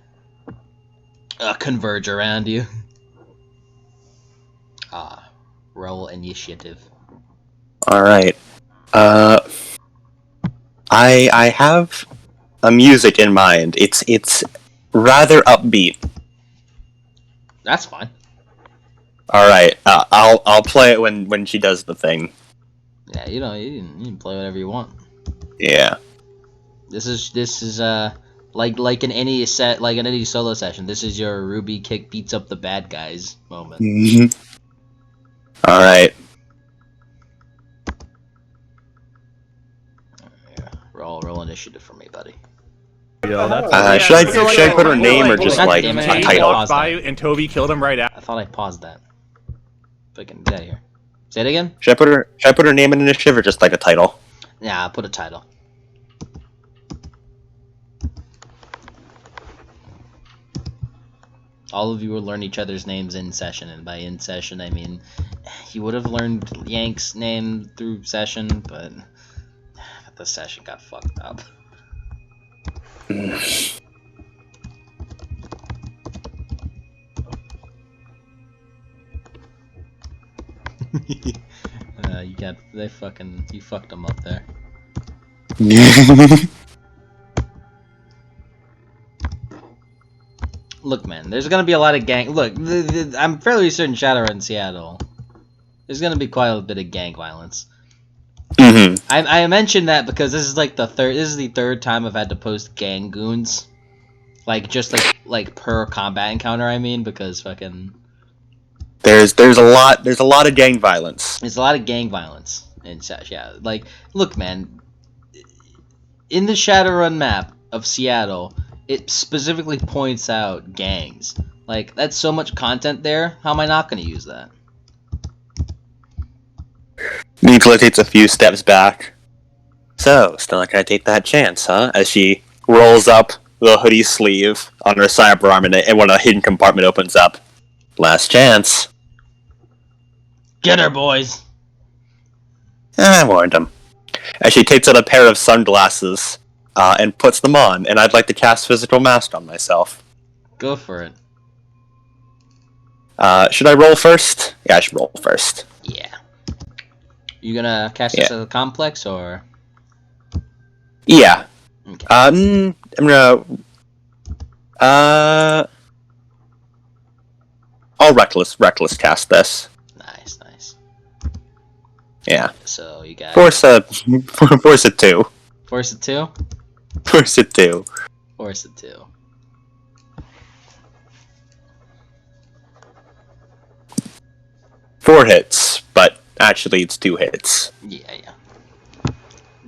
converge around you. Roll initiative. Alright. I have a music in mind. It's rather upbeat. That's fine. Alright, I'll play it when she does the thing. Yeah, you can play whatever you want. Yeah. This is like in any solo session. This is your Ruby kick beats up the bad guys moment. Alright. Yeah, roll initiative for me, buddy. Should I put her name or just like damn it, a I title? paused by that. and Toby killed him right after. I thought I paused that. Fucking get out of here. Say it again. Should I put her name in initiative or just like a title? Yeah, I'll put a title. All of you will learn each other's names in session, and by in session I mean you would have learned Yank's name through session, but the session got fucked up. You fucked them up there. Look, man, there's gonna be a lot of gang. Look, I'm fairly certain Shadowrun Seattle. There's gonna be quite a bit of gang violence. Mm-hmm. I mentioned that because this is like the third time I've had to post gang goons, like just like per combat encounter. I mean, because fucking There's a lot of gang violence. there's a lot of gang violence in yeah. Like, look, man, in the Shadowrun map of Seattle, it specifically points out gangs. Like, that's so much content there. How am I not going to use that? Nikola takes a few steps back. So, still not gonna take that chance, huh? As she rolls up the hoodie sleeve on her sidearm and when a hidden compartment opens up. Last chance. Get her, boys! I warned him. As she takes out a pair of sunglasses and puts them on, and I'd like to cast Physical Mask on myself. Go for it. Should I roll first? Yeah, I should roll first. Yeah. You gonna cast this as a complex, or...? Yeah. Okay. I'm gonna... I'll reckless cast this. Nice. Yeah. So, you got... Force a 2. Force it 2? Force a 2. Force it 2. Four hits, but actually it's 2 hits. Yeah.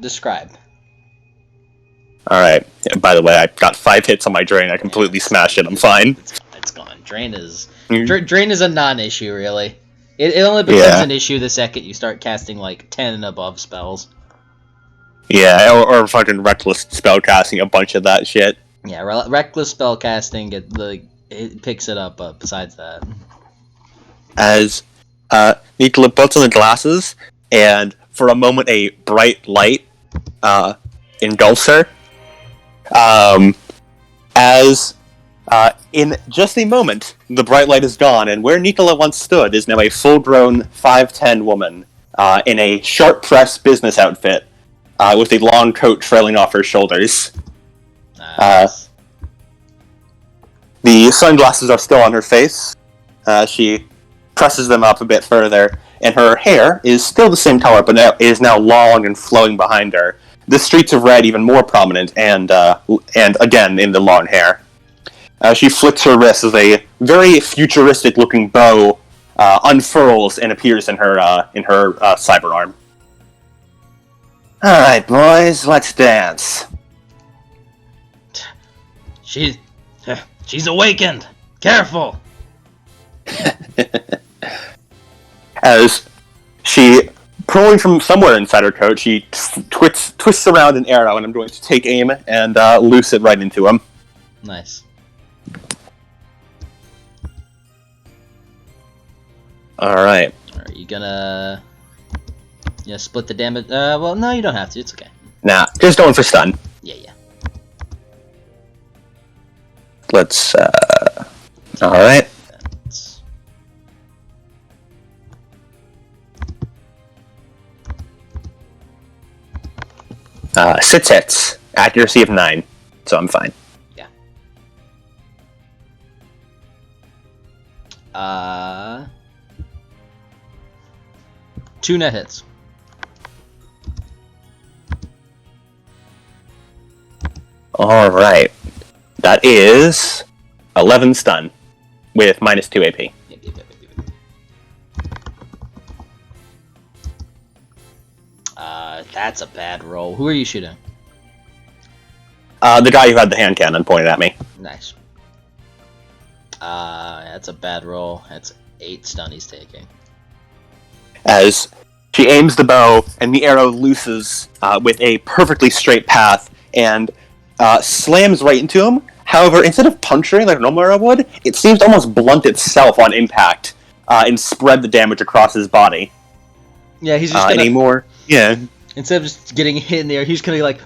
Describe. Alright. By the way, I got 5 hits on my drain. I completely smashed it. I'm fine. It's gone. Drain is a non-issue, really. It only becomes an issue the second you start casting, like, 10 and above spells. Yeah, or fucking reckless spellcasting a bunch of that shit. Yeah, reckless spellcasting, it picks it up, but besides that... As Nikola puts on the glasses, and for a moment a bright light engulfs her. In just a moment, the bright light is gone, and where Nikola once stood is now a full-grown 5'10" woman in a sharp-pressed business outfit with a long coat trailing off her shoulders. Nice. The sunglasses are still on her face. She presses them up a bit further, and her hair is still the same color, but it is now long and flowing behind her. The streaks of red even more prominent, and again in the long hair. She flicks her wrist as a very futuristic-looking bow unfurls and appears in her cyber arm. All right, boys, let's dance. She's awakened. Careful. As she, pulling from somewhere inside her coat, she twists around an arrow, and I'm going to take aim and loose it right into him. Nice. Alright. Are you gonna split the damage? Well, no, you don't have to. It's okay. Nah, just going for stun. Yeah. let's, alright. Six hits. Accuracy of 9. So I'm fine. Yeah. 2 net hits. Alright. That is 11 stun with minus 2 AP. That's a bad roll. Who are you shooting? The guy who had the hand cannon pointed at me. Nice. That's a bad roll. That's 8 stun he's taking. As she aims the bow, and the arrow looses with a perfectly straight path, and slams right into him. However, instead of puncturing like a normal arrow would, it seems to almost blunt itself on impact and spread the damage across his body. Yeah, he's just gonna... anymore. Yeah. Instead of just getting hit in the air, he's gonna like,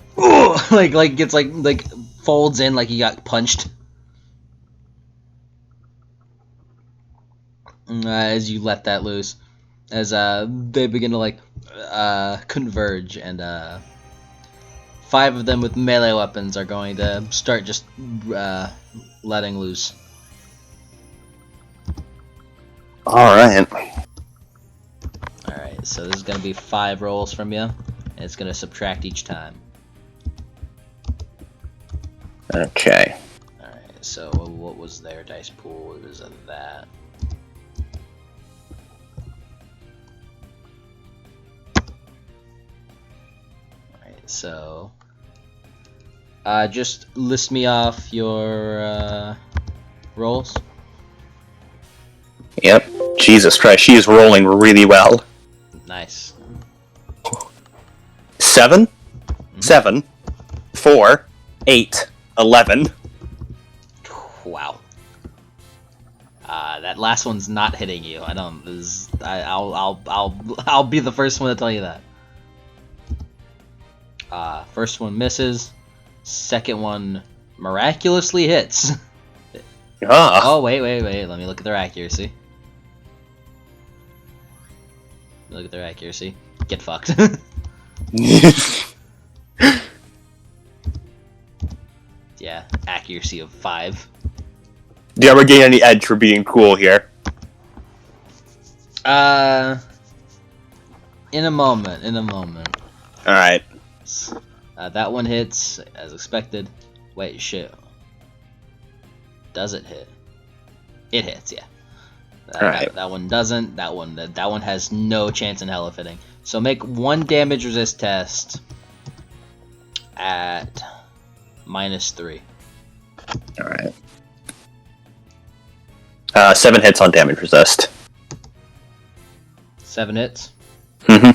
like gets like folds in like he got punched. As you let that loose, as they begin to like converge, and 5 of them with melee weapons are going to start just letting loose. Alright. Alright, so this is going to be 5 rolls from you, and it's going to subtract each time. Okay. Alright, so what was their dice pool? It was that. Alright, so... just list me off your rolls. Yep. Jesus Christ, she is rolling really well. Nice. 7, 7, 4, 8, 11. Wow. That last one's not hitting you. I don't. I'll be the first one to tell you that. First one misses. Second one miraculously hits. Oh wait. Let me look at their accuracy. Look at their accuracy. Get fucked. Yeah, accuracy of 5. Do you ever gain any edge for being cool here? In a moment. Alright. That one hits, as expected. Wait, shit. Does it hit? It hits, yeah. That one doesn't. That one has no chance in hell of hitting. So make 1 damage resist test at -3. Alright. 7 hits on damage resist. 7 hits? Mm-hmm.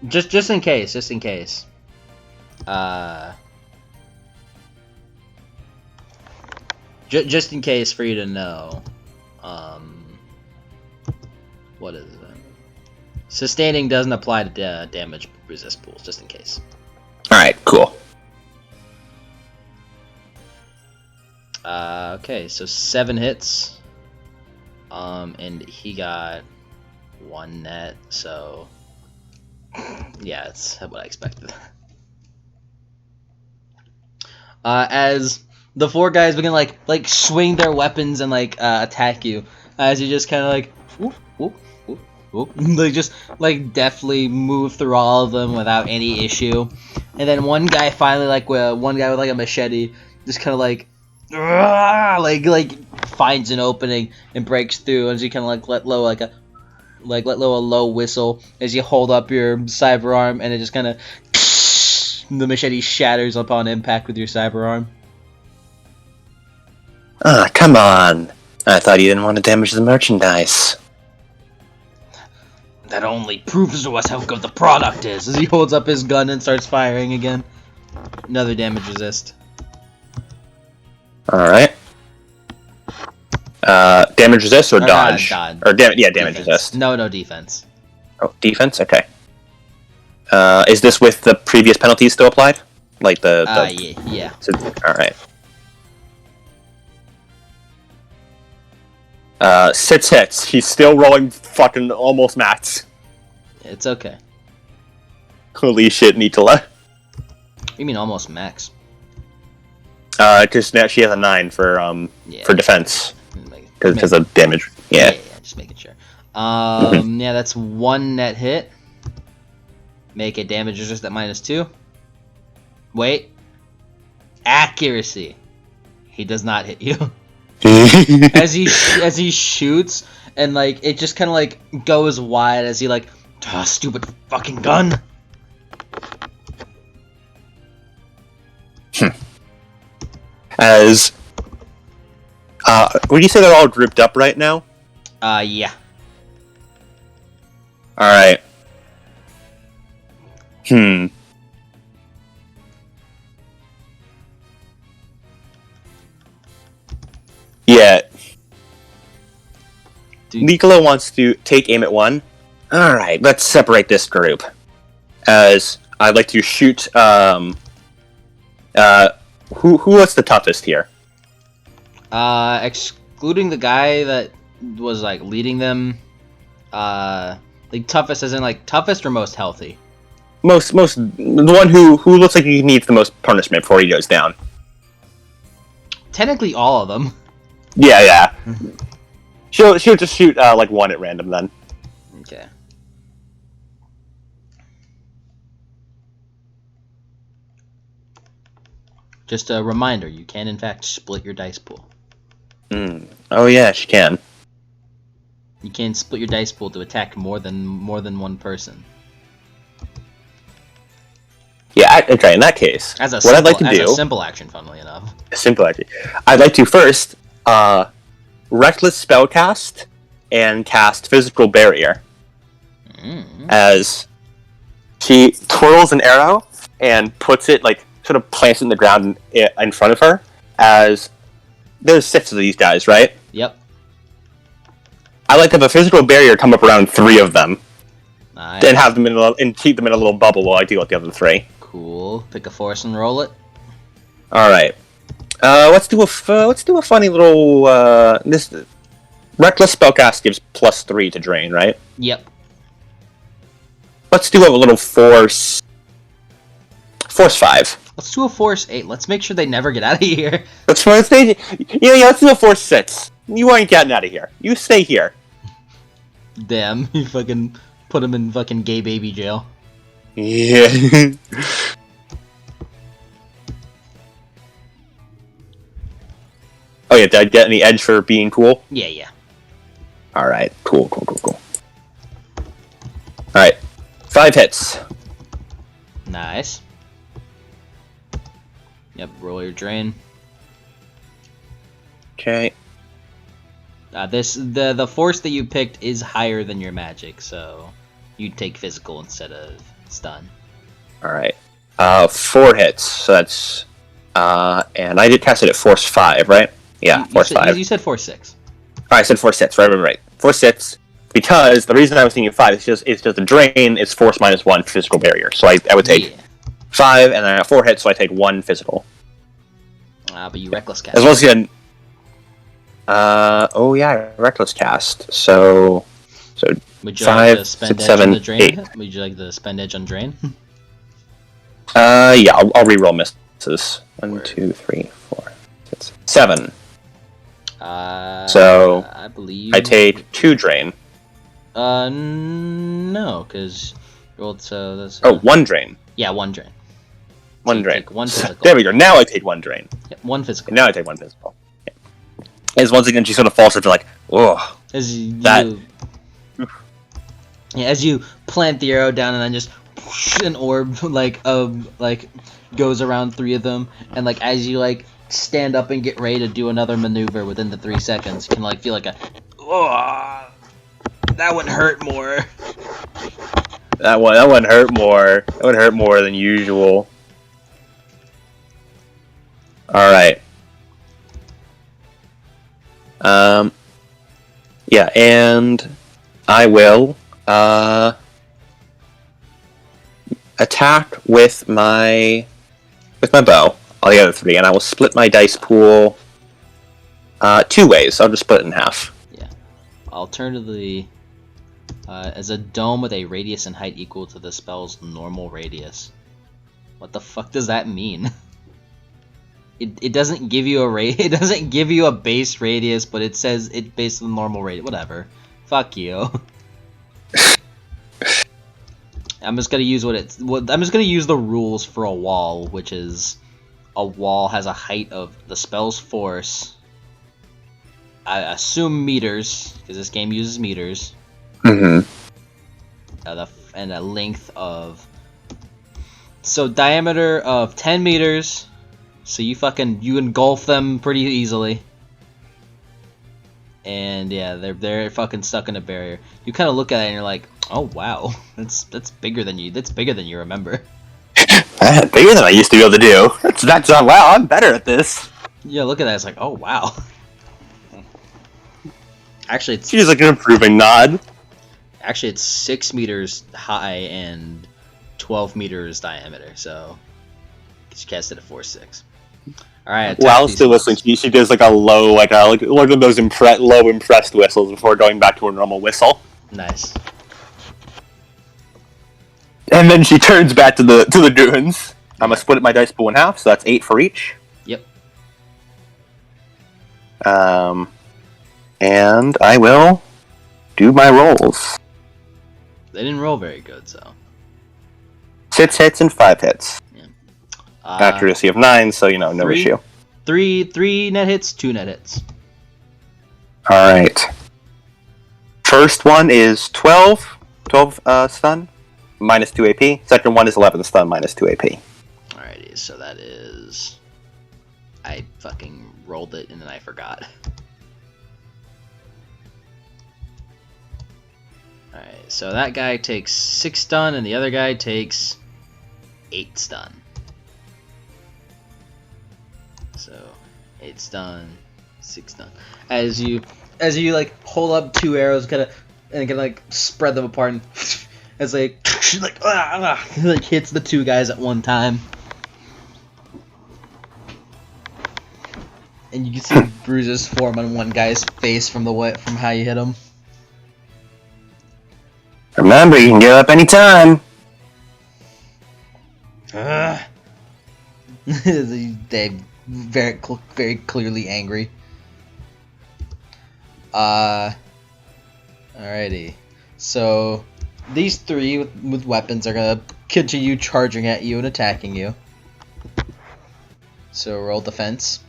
Just in case. Just in case, for you to know, what is it? Sustaining doesn't apply to damage resist pools, just in case. Alright, cool. Okay, so 7 hits, and he got 1 net, so yeah, it's what I expected. As the 4 guys begin like swing their weapons and attack you, as you just kind of like whoop, whoop, whoop, whoop. They just deftly move through all of them without any issue, and then one guy finally one guy with a machete just kind of finds an opening and breaks through, as you kind of let low a low whistle as you hold up your cyber arm, and it just kind of the machete shatters upon impact with your cyber arm. Ah, come on. I thought you didn't want to damage the merchandise. That only proves to us how good the product is, as he holds up his gun and starts firing again. Another damage resist. Alright. Damage resist or dodge? Dodge. Or damage Defense. resist. No defense. Oh, defense? Okay. Is this with the previous penalties still applied? Like the yeah. All right. 6 hits. He's still rolling fucking almost max. It's okay. Holy shit, Nikola. You mean almost max? Because now she has a 9 for defense because of damage. Yeah. Just making sure. Yeah, that's 1 net hit. Make a damage resist at -2. Wait. Accuracy. He does not hit you. as he shoots, and like it just kind of like goes wide as he like, stupid fucking gun. As would you say they're all grouped up right now? Yeah. All right. Yeah. Nikola wants to take aim at one. All right, let's separate this group. As I'd like to shoot. Who was the toughest here? Excluding the guy that was like leading them. Like toughest as in like toughest or most healthy? Most the one who looks like he needs the most punishment before he goes down. Technically all of them. Yeah. She'll just shoot like one at random then. Okay. Just a reminder, you can in fact split your dice pool. Oh yeah, she can. You can split your dice pool to attack more than one person. Yeah, okay, in that case, I'd like to do... As a simple action, funnily enough. A simple action. I'd like to first, Reckless Spellcast and cast Physical Barrier. As she twirls an arrow and puts it, like, sort of plants it in the ground in front of her, as there's 6 of these guys, right? Yep. I like to have a Physical Barrier come up around 3 of them. Nice. And have them and keep them in a little bubble while I deal with the other 3. Cool. Pick a force and roll it. All right. Let's do a funny little. This Reckless Spellcast gives +3 to drain, right? Yep. Let's do a little force. Force 5. Let's do a force 8. Let's make sure they never get out of here. Let's do a force 6. You ain't getting out of here. You stay here. Damn, you fucking put him in fucking gay baby jail. Yeah. Oh yeah, did I get any edge for being cool? Yeah. Alright, cool. Alright, 5 hits. Nice. Yep, roll your drain. Okay. The force that you picked is higher than your magic, so you take physical instead of stun. Alright. 4 hits, so that's... and I did cast it at force 5, right? Yeah, force 5. You said force 6. I said force 6, right. Force 6, because the reason I was thinking 5 is just the drain is force -1 physical barrier, so I would take 5, and then I got 4 hits, so I take 1 physical. But you reckless cast. As well as you oh yeah, reckless cast, so would you 5, like to spend 6, edge 7, on the drain? 8. Would you like to spend edge on drain? Yeah, I'll reroll misses. 1, 2, 3, 4, 6, 7. So I believe I take 2 drain. No, because rolled so that's. 1 drain. Yeah, 1 drain. 1 drain. Take 1 physical. There we go. Now I take 1 drain. Yep, 1 physical. Now I take 1 physical. Yeah. As once again she sort of falls into like, oh, as you plant the arrow down and then just an orb like goes around 3 of them, and like as you like stand up and get ready to do another maneuver within the 3 seconds, you can like feel like a that one hurt more. That one hurt more. That one hurt more than usual. All right. Yeah, and I will attack with my with my bow. All the other 3, and I will split my dice pool 2 ways. I'll just split it in half. Yeah. Alternatively, as a dome with a radius and height equal to the spell's normal radius. What the fuck does that mean? It doesn't give you it doesn't give you a base radius, but it says it's based on the normal radius. Whatever. Fuck you. I'm just gonna use I'm just gonna use the rules for a wall, which is a wall has a height of the spell's force. I assume meters, because this game uses meters. Mm-hmm. And a length of... So diameter of 10 meters. So you engulf them pretty easily. And yeah, they're fucking stuck in a barrier. You kind of look at it and you're like, oh wow, that's bigger than you. That's bigger than you remember. Bigger than I used to be able to do. That's wow, I'm better at this. Yeah, look at that. It's like, oh wow. Actually, it's... She's like an improving nod. Actually, it's 6 meters high and 12 meters diameter, so she cast it at 4-6. Alright, while still listening, she does like a low, like one of those low impressed whistles before going back to her normal whistle. Nice. And then she turns back to the dunes. I'm gonna split my dice pool in half, so that's 8 for each. Yep. And I will do my rolls. They didn't roll very good, so 6 hits and 5 hits. yeah. Accuracy of 9, so no issue. 3 net hits, 2 net hits. Alright. First one is 12 stun, minus 2 AP. Second one is 11 stun, minus 2 AP. Alrighty, so that is... I fucking rolled it and then I forgot. Alright, so that guy takes 6 stun and the other guy takes 8 stun. So 8 stun, 6 stun. As you like hold up 2 arrows, kind of like spread them apart, and as like like hits the 2 guys at one time, and you can see bruises form on one guy's face from how you hit him. Remember, you can get up anytime. They very clearly angry. Alrighty. So these 3 with weapons are gonna continue charging at you and attacking you. So roll defense.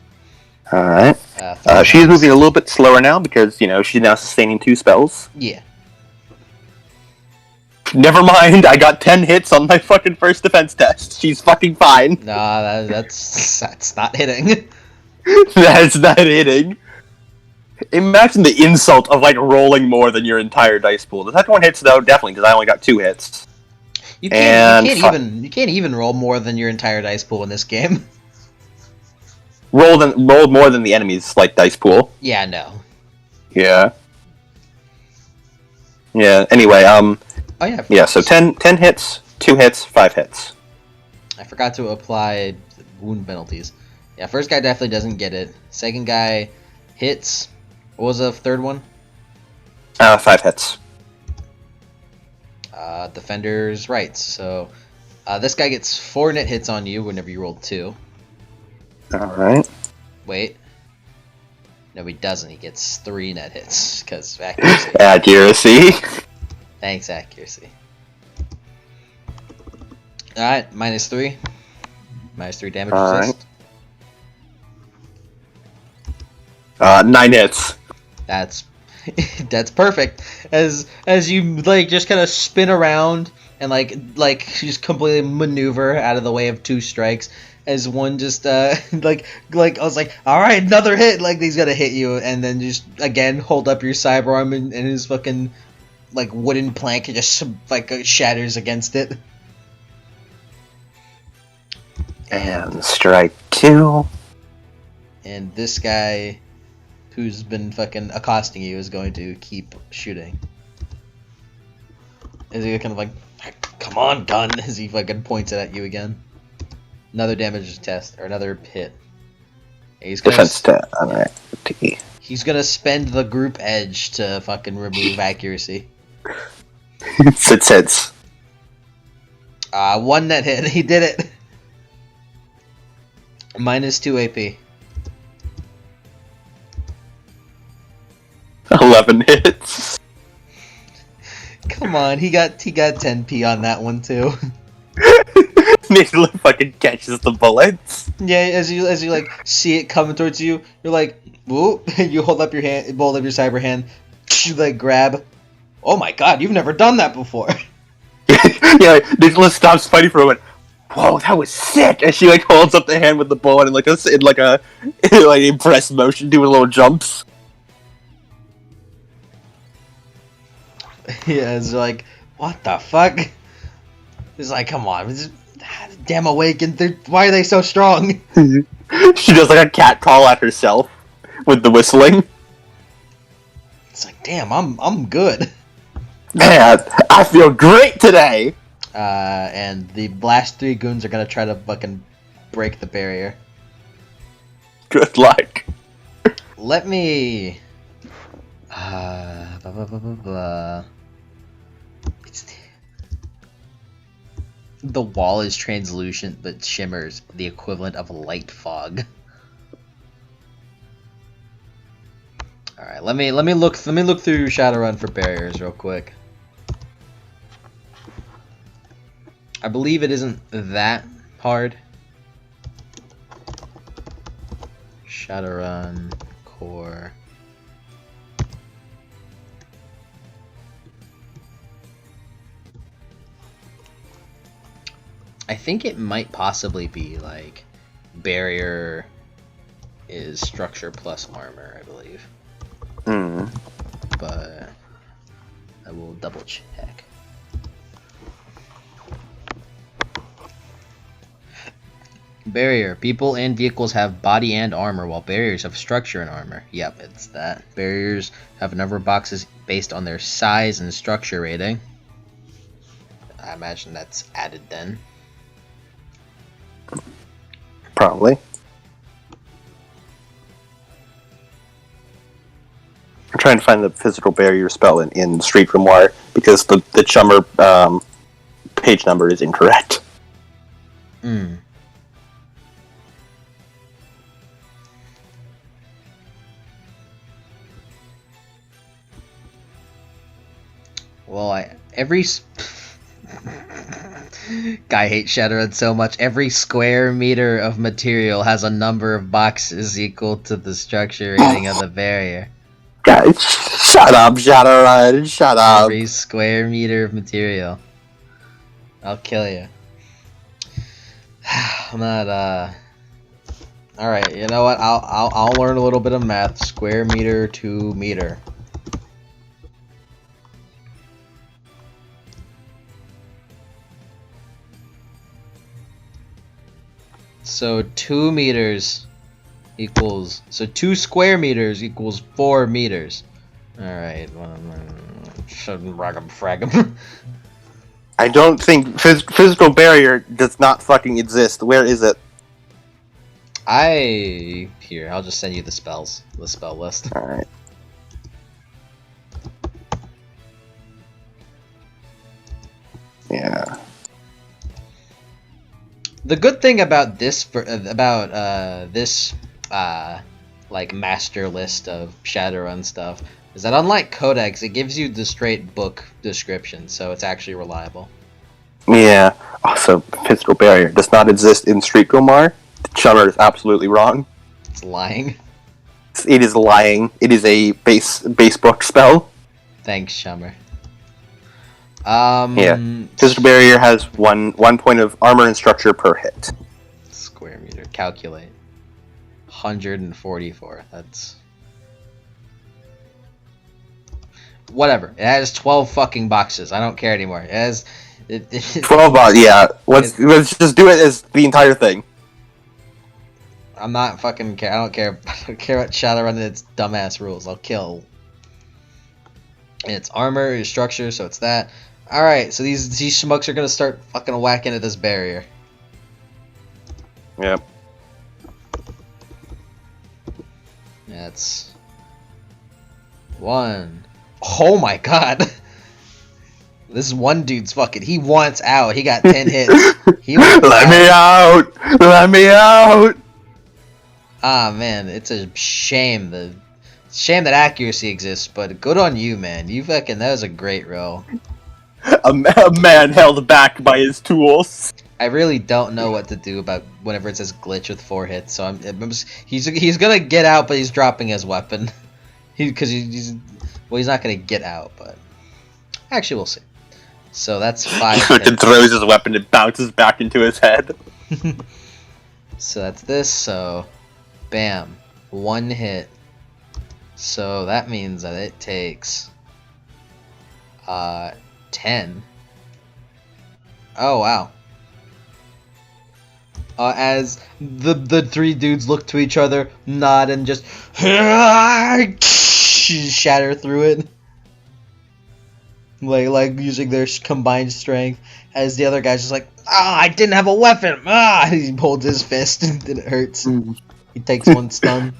Alright. She's moving a little bit slower now because, she's now sustaining 2 spells. Yeah. Never mind, I got 10 hits on my fucking first defense test. She's fucking fine. Nah, that's not hitting. That's not hitting. Imagine the insult of, rolling more than your entire dice pool. The second one hits, though, definitely, because I only got 2 hits. You can't even roll more than your entire dice pool in this game. Rolled more than the enemy's, dice pool. Yeah, no. Yeah. Yeah, anyway, Oh, yeah. Yeah, so 10 hits, 2 hits, 5 hits. I forgot to apply wound penalties. Yeah, first guy definitely doesn't get it. Second guy hits. What was the third one? 5 hits. Defender's rights. So this guy gets 4 net hits on you whenever you roll 2. Alright. Wait. No, he doesn't. He gets 3 net hits because accuracy. Accuracy. Thanks, accuracy. Alright, minus 3. Minus 3 damage resist. 9 hits. That's perfect. As you just kind of spin around and just completely maneuver out of the way of 2 strikes. As one just I was like, all right, another hit. He's gonna hit you, and then just again hold up your cyber arm and his fucking wooden plank just shatters against it. And strike 2. And this guy who's been fucking accosting you is going to keep shooting. Is he kind of come on, gun, as he fucking points it at you again. Another damage test or another hit. He's gonna Defense 10. Alright. he's gonna spend the group edge to fucking remove accuracy. Six hits. One net hit. He did it. -2 AP. 11 hits. Come on, he got 10p on that one too. Nikola fucking catches the bullets. Yeah, as you like see it coming towards you, you're like, whoop, you hold up your cyber hand, you like grab. Oh my god, you've never done that before. Yeah, Nikola stops fighting for a moment. Whoa, that was sick! And she like holds up the hand with the bullet and like like impressed motion, doing little jumps. Yeah, it's like, what the fuck? It's like, come on, damn awakened. Why are they so strong? She does like a cat call at herself with the whistling. It's like, damn, I'm good. Man, I feel great today. And the last 3 goons are gonna try to fucking break the barrier. Good luck. Let me. Blah, blah, blah, blah, blah. The wall is translucent but shimmers, the equivalent of light fog. All right, let me look through Shadowrun for barriers real quick. I believe it isn't that hard. Shadowrun core. I think it might possibly be like barrier is structure plus armor, I believe. But I will double check. Barrier. People and vehicles have body and armor, while barriers have structure and armor. Yep, it's that. Barriers have a number of boxes based on their size and structure rating. I imagine that's added then. Probably. I'm trying to find the physical barrier spell in Street Grimoire because the Chummer page number is incorrect. Well, Guy hates Shadowrun so much. Every square meter of material has a number of boxes equal to the structure rating of the barrier. Guys, shut up, Shadowrun, shut up. Every square meter of material. I'll kill you. I'm not. All right, you know what? I'll learn a little bit of math. Square meter to meter. So 2 meters equals, so 2 square meters equals 4 meters. Alright, fragum. I don't think physical barrier does not fucking exist. Where is it? Here, I'll just send you the spells, the spell list. Alright. Yeah. The good thing about this, like master list of Shadowrun stuff, is that unlike Codex, it gives you the straight book description, so it's actually reliable. Yeah. Also, physical barrier does not exist in Street Grimoire. The Chummer is absolutely wrong. It's lying. It is lying. It is a base book spell. Thanks, Shummer. Yeah. Physical barrier has one point of armor and structure per hit. Square meter. Calculate. 144. That's... Whatever. It has 12 fucking boxes. I don't care anymore. It has... 12 boxes, yeah. Let's just do it as the entire thing. I'm not fucking care. I don't care. I don't care about Shadowrun and its dumbass rules. I'll kill. And it's armor, it's structure, so it's that. Alright, so these schmucks are gonna start fucking whacking at this barrier. Yep. That's 1. Oh my god. This one dude's fucking. He wants out. He got 10 hits. He wants Let me out! Let me out! Ah man, it's a shame. Shame that accuracy exists, but good on you, man. You fucking. That was a great roll. A man held back by his tools. I really don't know what to do about whenever it says glitch with 4 hits. So he's gonna get out, but he's dropping his weapon. He's not gonna get out, but actually we'll see. So that's 5 He fucking hits. throws his weapon and bounces back into his head. So that's this. So, bam, 1 hit. So that means that it takes 10. Oh wow. As the 3 dudes look to each other, nod, and just shatter through it, like using their combined strength. As the other guy's just like, I didn't have a weapon. He holds his fist and it hurts. He takes 1 stun.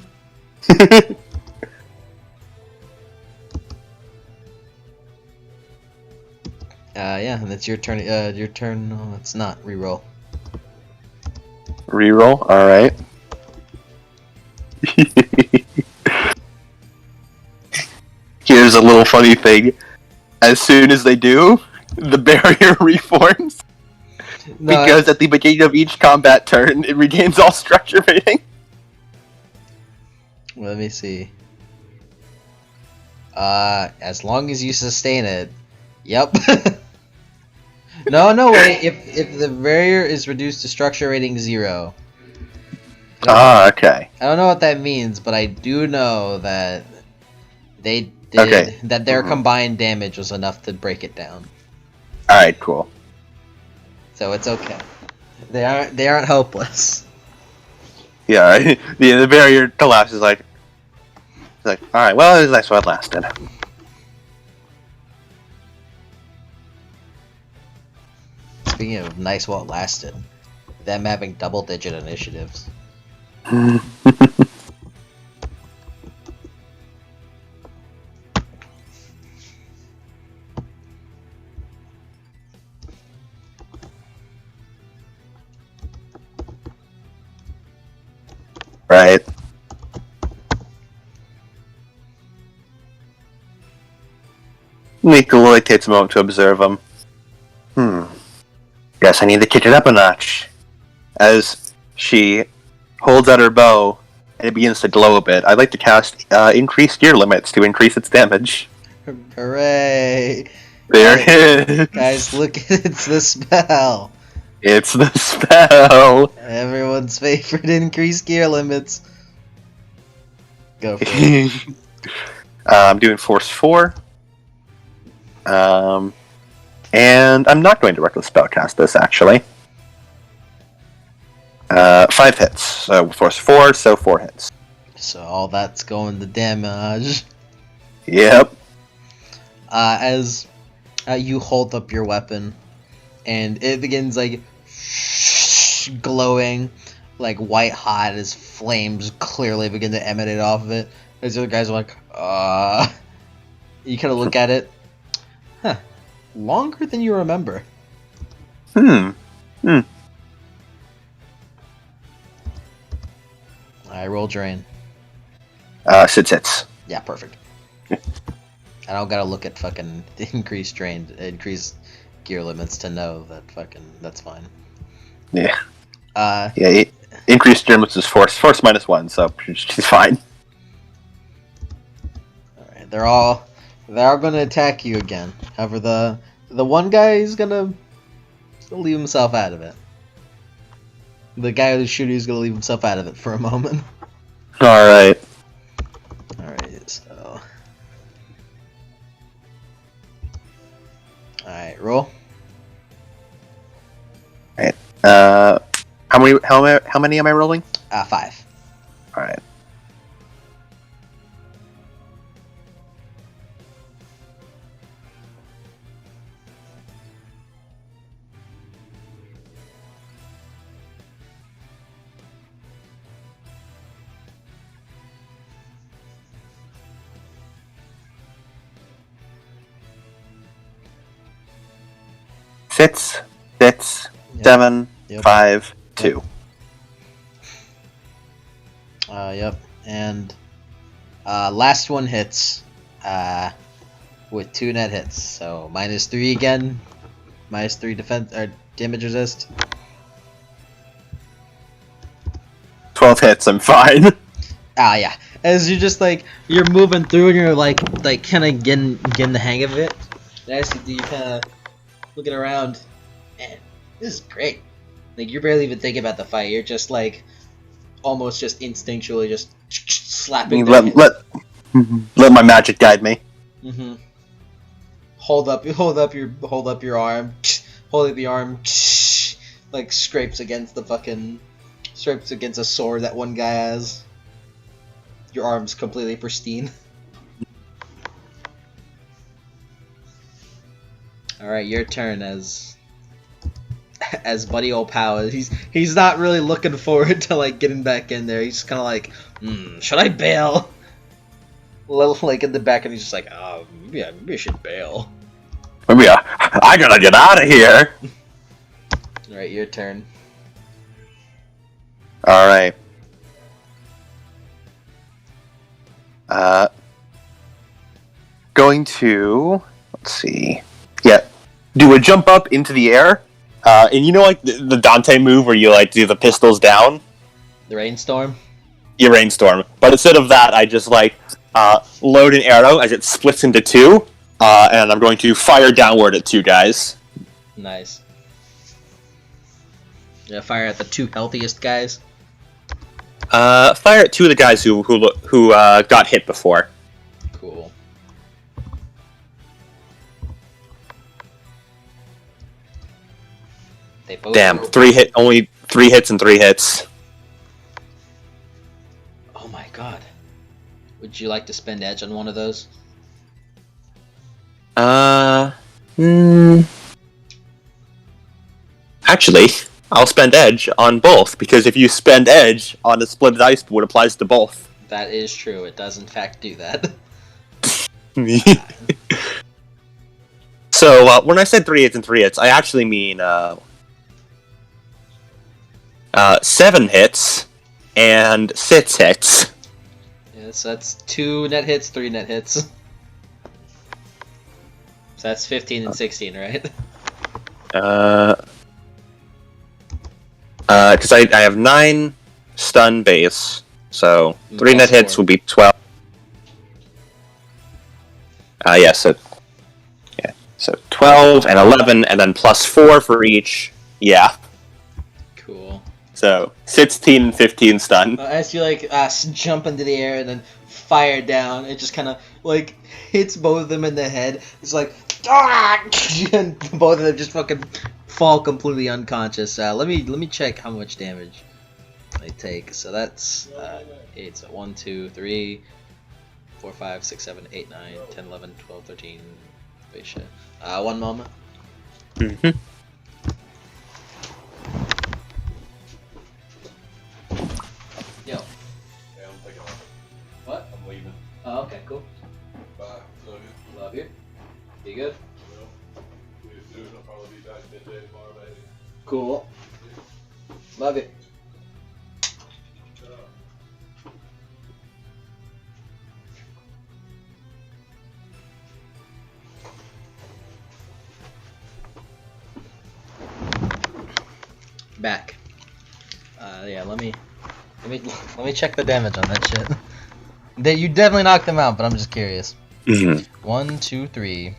Yeah, and it's your turn. Your turn. No, it's not. Reroll. Reroll, alright. Here's a little funny thing. As soon as they do, the barrier reforms. No, Because at the beginning of each combat turn, it regains all structure rating. let me see. As long as you sustain it. Yep. No, wait. If the barrier is reduced to structure rating 0. Okay. I don't know what that means, but I do know that they did that their combined damage was enough to break it down. Alright, cool. So it's okay. They aren't hopeless. Yeah, the barrier collapses like... It's like, alright, well, it was nice while it lasted. Speaking of nice while it lasted, them having double-digit initiatives. Right. Nikola takes a moment to observe him. Guess I need to kick it up a notch. As she holds out her bow and it begins to glow a bit, I'd like to cast increased gear limits to increase its damage. Hooray! There it is! Guys, look, it's the spell! It's the spell! Everyone's favorite increased gear limits. Go for it. I'm doing Force 4. And I'm not going to Reckless Spellcast this, actually. 5 hits. So Force 4, so 4 hits. So all that's going to damage. Yep. As you hold up your weapon, and it begins like glowing, like white hot as flames clearly begin to emanate off of it. As the other guys are like, you kind of look at it. Huh. Longer than you remember. I roll drain. 6 hits. Yeah, perfect. I don't gotta look at fucking increased gear limits to know that fucking that's fine. Yeah. Increased gear limits is Force -1, so she's fine. Alright, they're all gonna attack you again. However, the one guy is gonna leave himself out of it. The guy who's shooting is gonna leave himself out of it for a moment. Alright. Alright, so. Alright, roll. Alright. How many am I rolling? 5. Alright. 6, 6, Yep. 7, Yep. 5, 2. Yep. And last one hits with 2 net hits. So -3 again. -3 defense or damage resist. 12 hits, I'm fine. Yeah. As you're just like you're moving through and you're like kind of getting the hang of it. And as you do, you kind of looking around. Man, this is great. Like you're barely even thinking about the fight. You're just like almost just instinctually just slapping. Let my magic guide me. Mm-hmm. Hold up your arm. Hold up the arm. Like scrapes against a sword that one guy has. Your arm's completely pristine. All right, your turn as Buddy Old Pal. He's not really looking forward to like getting back in there. He's kind of like, should I bail? Like in the back, and he's just like, oh, maybe I should bail. Maybe I gotta get out of here. All right, your turn. All right. Going to let's see. Yeah, do a jump up into the air, and you know like the Dante move where you like do the pistols down. The rainstorm. Your rainstorm, but instead of that, I just like load an arrow as it splits into 2, and I'm going to fire downward at 2 guys. Nice. Yeah, fire at the 2 healthiest guys. Fire at 2 of the guys who got hit before. Cool. They both. Damn, only 3 hits and 3 hits. Oh my god. Would you like to spend edge on one of those? Actually, I'll spend edge on both, because if you spend edge on a split dice pool, it applies to both. That is true. It does in fact do that. So, when I said 3 hits and 3 hits, I actually mean 7 hits and 6 hits. Yeah, so that's 2 net hits, 3 net hits. So that's 15 and 16, right? Because I have 9 stun base, so 3 net hits would be 12. So 12 and 11, and then plus 4 for each. Yeah. Cool. So 16 and 15 stun. As you like jump into the air and then fire down, it just kind of like hits both of them in the head. It's like, and both of them just fucking fall completely unconscious. Let me check how much damage they take. So that's 8. So 1, 2, 3, 4, 5, 6, 7, 8, 9, 10, 11, 12, 13. Wait, shit. One moment. Mm-hmm. Yo. Yeah, I'm taking off. What? I'm leaving. Oh, okay, cool. Bye. Love you. Love you. Be good. Well, we just do it. I'll probably be back midday tomorrow, baby. Cool. Love you. Back. Yeah. Let me check the damage on that shit. You definitely knocked them out, but I'm just curious. Mm-hmm. 1, 2, 3,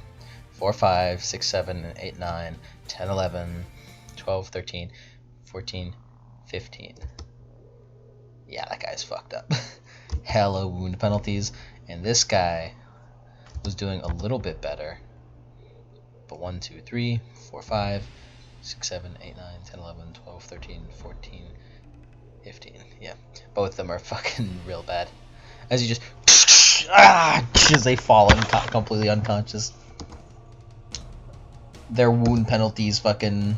4, 5, 6, 7, 8, 9, 10, 11, 12, 13, 14, 15. Yeah, that guy's fucked up. Hella wound penalties, and this guy was doing a little bit better. But 1, 2, 3, 4, 5, 6, 7, 8, 9, 10, 11, 12, 13, 14, 15. Yeah, both of them are fucking real bad. As you just as they fall completely unconscious. Their wound penalties fucking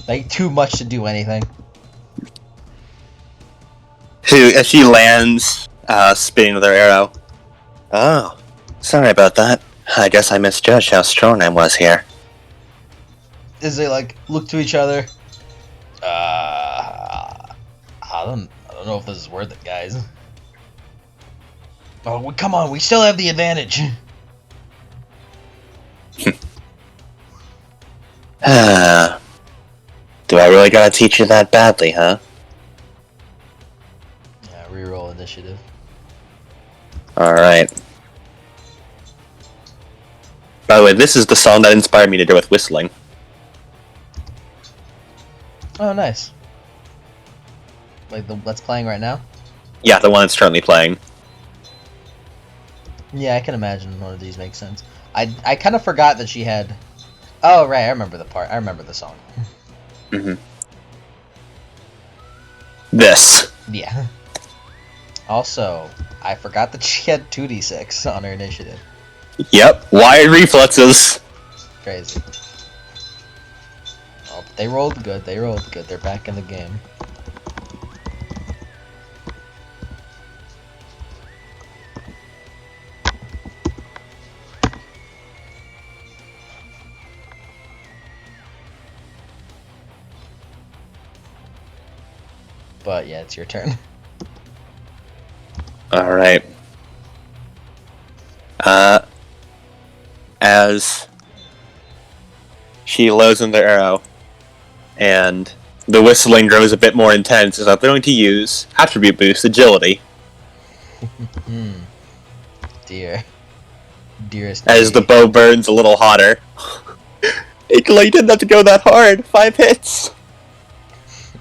like too much to do anything. As she lands, spinning with her arrow. Oh, sorry about that. I guess I misjudged how strong I was here. as they like look to each other. I don't know if this is worth it, guys. Oh, come on, we still have the advantage. Do I really gotta teach you that badly, huh? Yeah, reroll initiative. Alright. By the way, this is the song that inspired me to do with whistling. Oh, nice. Like that's playing right now? Yeah, the one that's currently playing. Yeah, I can imagine one of these makes sense. I kind of forgot that she had... Oh, right, I remember the part. I remember the song. This. Yeah. Also, I forgot that she had 2d6 on her initiative. Yep, wired reflexes. Crazy. Oh, but they rolled good. They rolled good. They're back in the game. But yeah, it's your turn. Alright. As she loads in the arrow, and the whistling grows a bit more intense, as I'm going to use attribute boost agility. Dear. Dearest. As the bow burns a little hotter. Nikola, you didn't have to go that hard. 5 hits.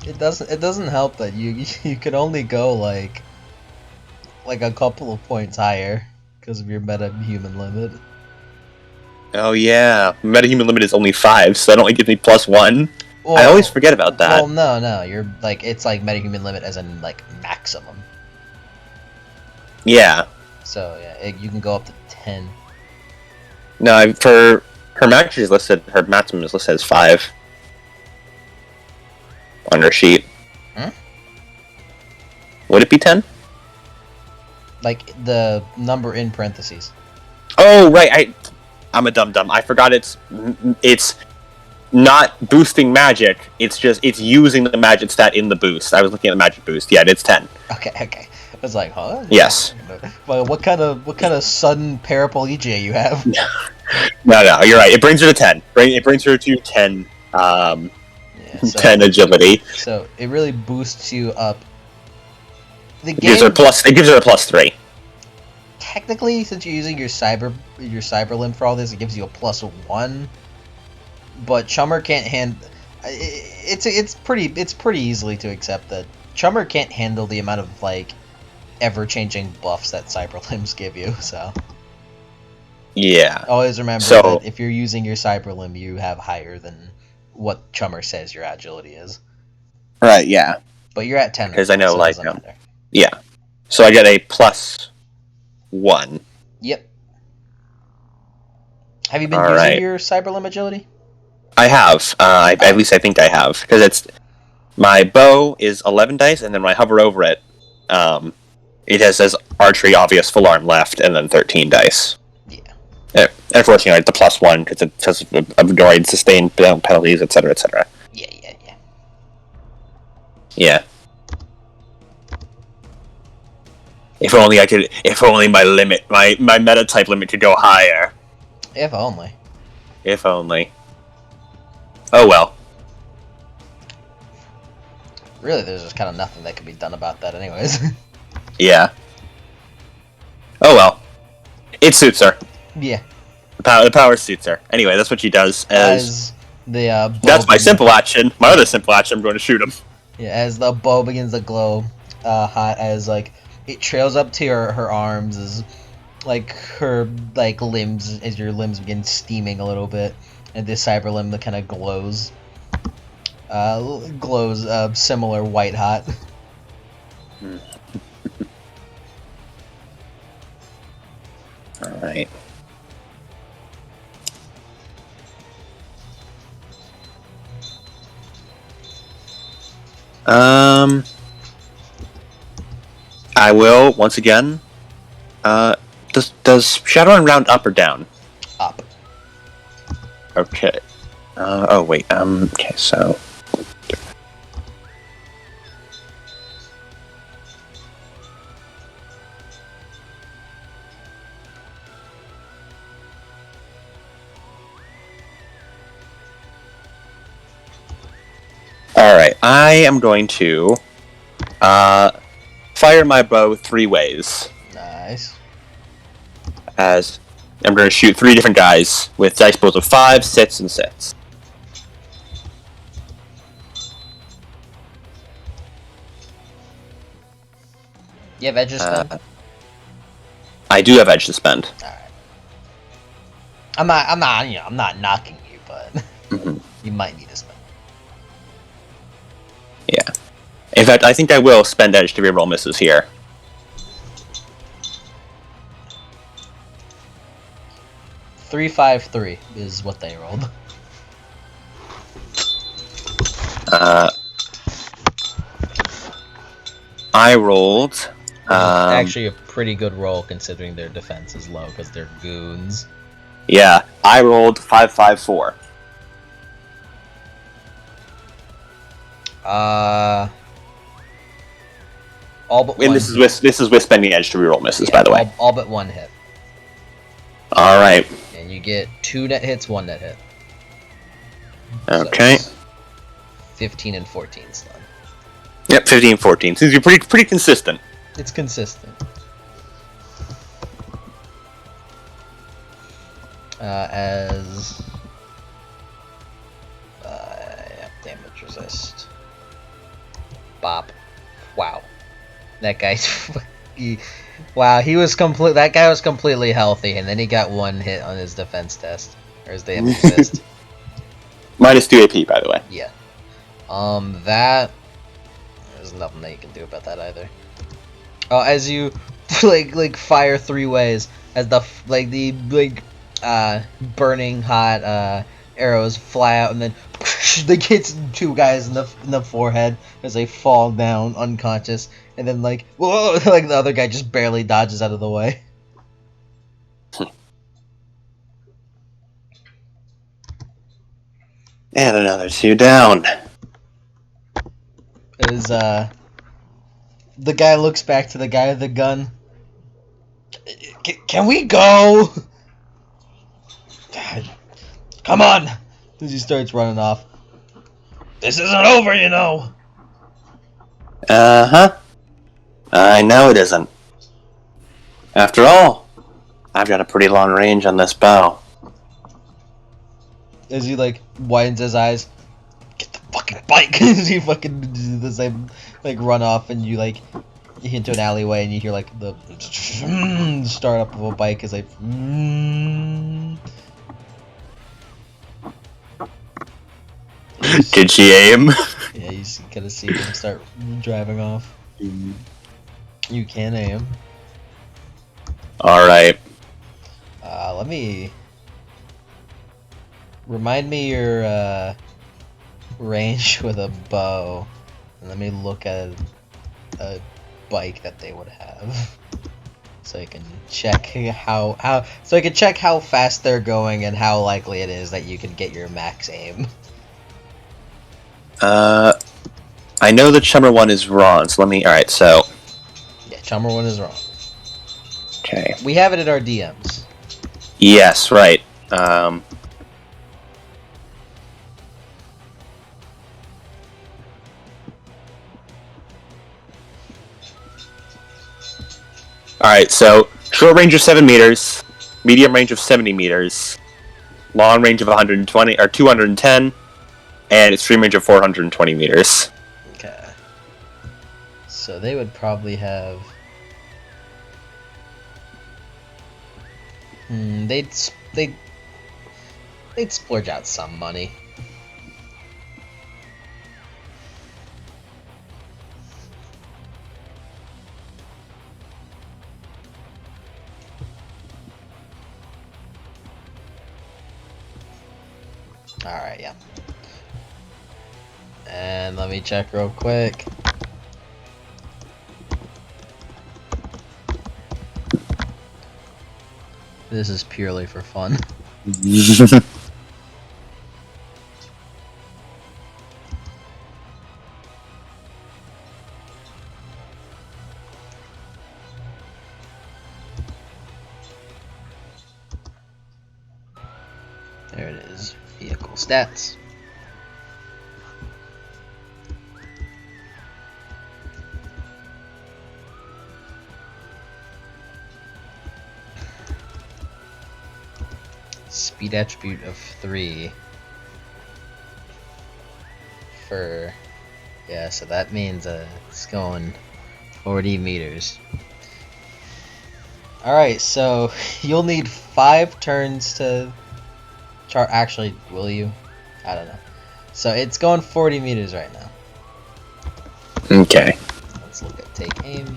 It doesn't help that you could only go like a couple of points higher because of your meta-human limit. Oh yeah, metahuman limit is only 5, so that only gives me +1. Well, I always forget about that. Well, no, you're like it's like metahuman limit as in like maximum. Yeah. So yeah, you can go up to 10. No, for her max is listed. Her maximum is listed as 5 on her sheet. Would it be 10? Like the number in parentheses. Oh right, I'm a dum-dum. I forgot it's not boosting magic. It's using the magic stat in the boost. I was looking at the magic boost. Yeah, it's 10. Okay. I was like, huh? Yes. Well, what kind of sudden paraplegia you have? No, you're right. It brings her to 10. It brings her to 10. 10 agility. So it really boosts you up. It gives her a +3. Technically, since you're using your cyber limb for all this, it gives you a +1. But Chummer can't handle. It's pretty easily to accept that Chummer can't handle the amount of like ever-changing buffs that cyber limbs give you. So yeah. Always remember that if you're using your cyber limb, you have higher than what Chummer says your agility is. Right. Yeah. But you're at 10. Because I know, so like, it doesn't matter. yeah. So I get a +1. Yep. Have you been using your cyber limb agility? I have. At least I think I have, because it's my bow is 11 dice, and then when I hover over it, it says archery, obvious, full arm left, and then 13 dice. Yeah. Unfortunately, I had the +1 because it says avoid sustained penalties, etc., etc. Yeah. Yeah. If only I could. If only my meta type limit could go higher. If only. If only. Oh well. Really, there's just kind of nothing that can be done about that, anyways. Yeah. Oh well. It suits her. Yeah. The power suits her. Anyway, that's what she does. As the that's my simple action. My other simple action, I'm going to shoot him. Yeah, as the bow begins to glow, hot, as like it trails up to her arms, as like her like limbs, as your limbs begin steaming a little bit, and this cyber limb that kind of glows, similar white hot. All right. I will once again. Does Shadowrun round up or down? Up. Okay. Oh wait. Okay, so. All right. I am going to fire my bow 3 ways. Nice. As I'm going to shoot 3 different guys with dice rolls of 5, 6, and 6. You have edge to spend? I do have edge to spend. Alright. I'm not knocking you, but you might need to spend. Yeah. In fact, I think I will spend edge to reroll misses here. Three, 5, 3 is what they rolled. I rolled. Actually, a pretty good roll considering their defense is low because they're goons. Yeah, I rolled 5, 5, 4. All but one. And this is with spending edge to reroll misses, by the way. All but one hit. All right. And you get 2 net hits, 1 net hit. Okay. So 15 and 14 stun. Yep, 15, 14. Seems to be pretty consistent. It's consistent. As damage resist. Bop. Wow. That guy's wow, that guy was completely healthy and then he got 1 hit on his defense test. Or his damage test. Minus 2 AP, by the way. Yeah. That there's nothing that you can do about that either. Oh, as you like fire 3 ways as the burning hot arrows fly out and then they hit 2 guys in the forehead as they fall down unconscious and then whoa, like the other guy just barely dodges out of the way. And another 2 down. As the guy looks back to the guy with the gun. Can we go? God. Come on! As he starts running off. This isn't over, you know! Uh-huh. I know it isn't. After all, I've got a pretty long range on this bow. As he, widens his eyes. Get the fucking bike! As he fucking do the same, run off and you hit into an alleyway and you hear, the start up of a bike as Did she aim? Yeah, you gotta see them start driving off. You can aim. Alright. Let me... Remind me your, range with a bow. And let me look at a bike that they would have. So I can check so I can check how fast they're going and how likely it is that you can get your max aim. I know the Chummer one is wrong, so let me... Alright, so... Yeah, Chummer one is wrong. Okay. We have it at our DMs. Yes, right. Alright, so short range of 7 meters, medium range of 70 meters, long range of 120 or 210, and extreme range of 420 meters. Okay. So they would probably have... they'd splurge out some money. Alright, yeah. And let me check real quick. This is purely for fun. There it is. Vehicle stats. Speed attribute of 3 for, yeah, so that means it's going 40 meters. Alright, so you'll need 5 turns to chart. Actually, will you? I don't know. So it's going 40 meters right now. Okay. Let's look at take aim.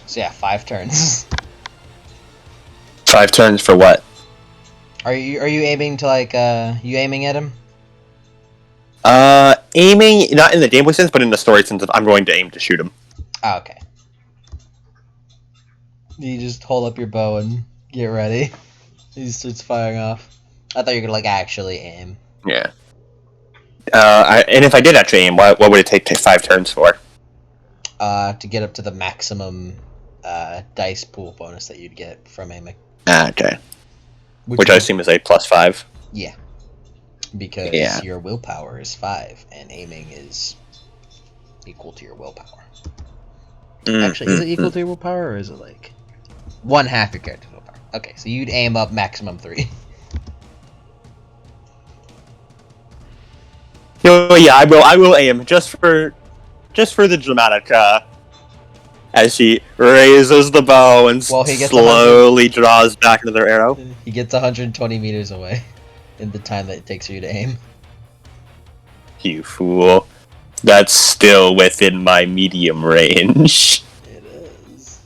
So yeah, 5 turns. 5 turns for what? Are you aiming to you aiming at him? Aiming, not in the gameplay sense, but in the story sense, I'm going to aim to shoot him. Oh, okay. You just hold up your bow and get ready. He starts firing off. I thought you could actually aim. Yeah. And if I did actually aim, what would it take 5 turns for? To get up to the maximum dice pool bonus that you'd get from aiming. Okay. Which I assume is a +5. Yeah. Because your willpower is 5, and aiming is equal to your willpower. Actually, is it equal to your willpower, or is it 1/2 your character's willpower? Okay, so you'd aim up maximum 3. No, yeah, I will aim just for the dramatic. As she raises the bow and Well, he gets slowly draws back another arrow. He gets 120 meters away in the time that it takes for you to aim. You fool! That's still within my medium range. It is.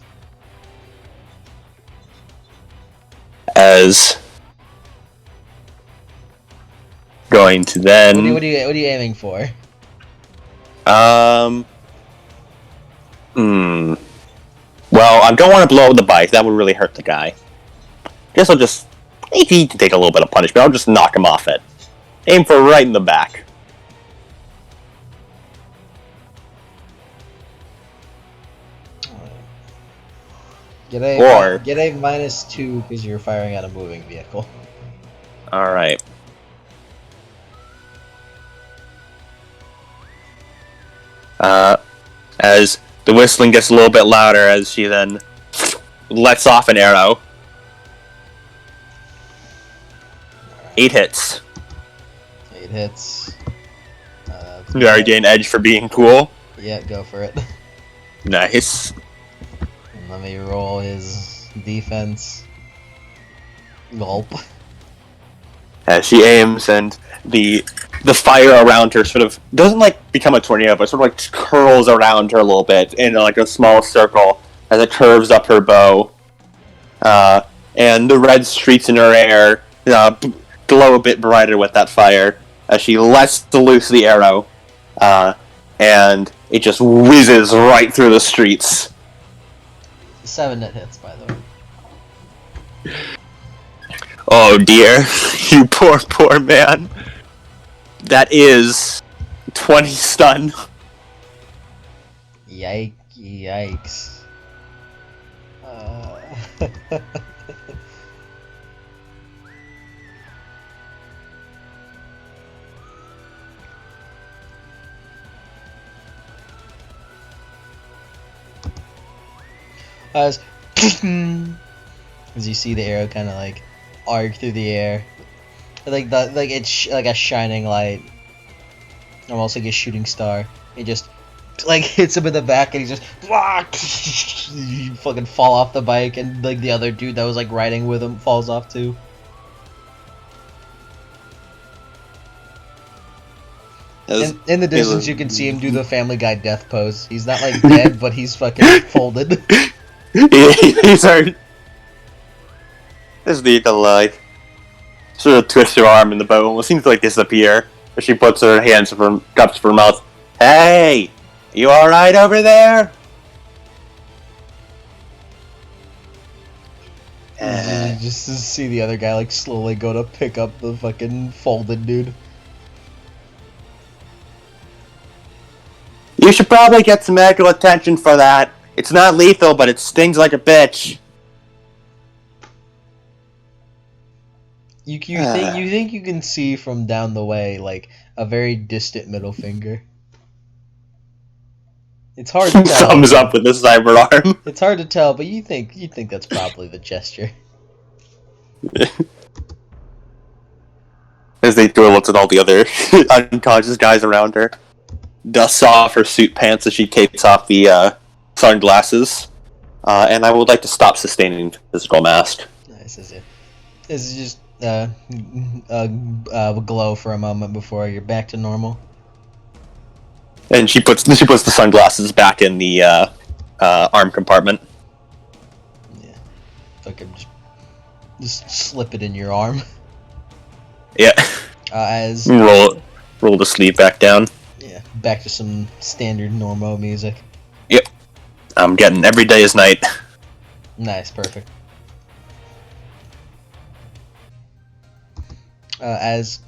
As going to then. What are you aiming for? Well, I don't want to blow up the bike. That would really hurt the guy. Guess I'll just. He can take a little bit of punishment. I'll just knock him off it. Aim for right in the back. Get a -2 because you're firing at a moving vehicle. All right. As the whistling gets a little bit louder, as she then lets off an arrow. 8 hits. 8 hits. Do I gain edge for being cool? Yeah, go for it. Nice. And let me roll his defense. Gulp. As she aims, and the fire around her sort of doesn't become a tornado, but sort of curls around her a little bit in a small circle as it curves up her bow. And the red streaks in her hair glow a bit brighter with that fire as she lets loose the arrow, and it just whizzes right through the streets. 7 net hits, by the way. Oh dear, you poor man. That is 20 stun. Yikes. As you see the arrow kind of arc through the air, it's like a shining light, almost like a shooting star. It just hits him in the back, and he just you fucking fall off the bike, and the other dude that was riding with him falls off too. In the distance, you can see him do the Family Guy death pose. He's not dead, but he's fucking folded. He's hurt. This vehicle sort of twists her arm and the boat almost seems to like disappear as she puts her hands over her cups for her mouth. Hey! You alright over there? Just to see the other guy like slowly go to pick up the fucking folded dude. You should probably get some medical attention for that. It's not lethal, but it stings like a bitch. You think you can see from down the way like a very distant middle finger. It's hard to tell. Thumbs up with the cyber arm. It's hard to tell, but you think that's probably the gesture. As they throw looks at all the other unconscious guys around her. Dusts off her suit pants as she takes off the sunglasses. And I would like to stop sustaining physical mask. Nice, is it? This is just glow for a moment before you're back to normal. And she puts the sunglasses back in the arm compartment. Yeah, fucking just slip it in your arm. Yeah. As roll the sleeve back down. Yeah, back to some standard normo music. Yep. I'm getting every day is night. Nice, perfect. As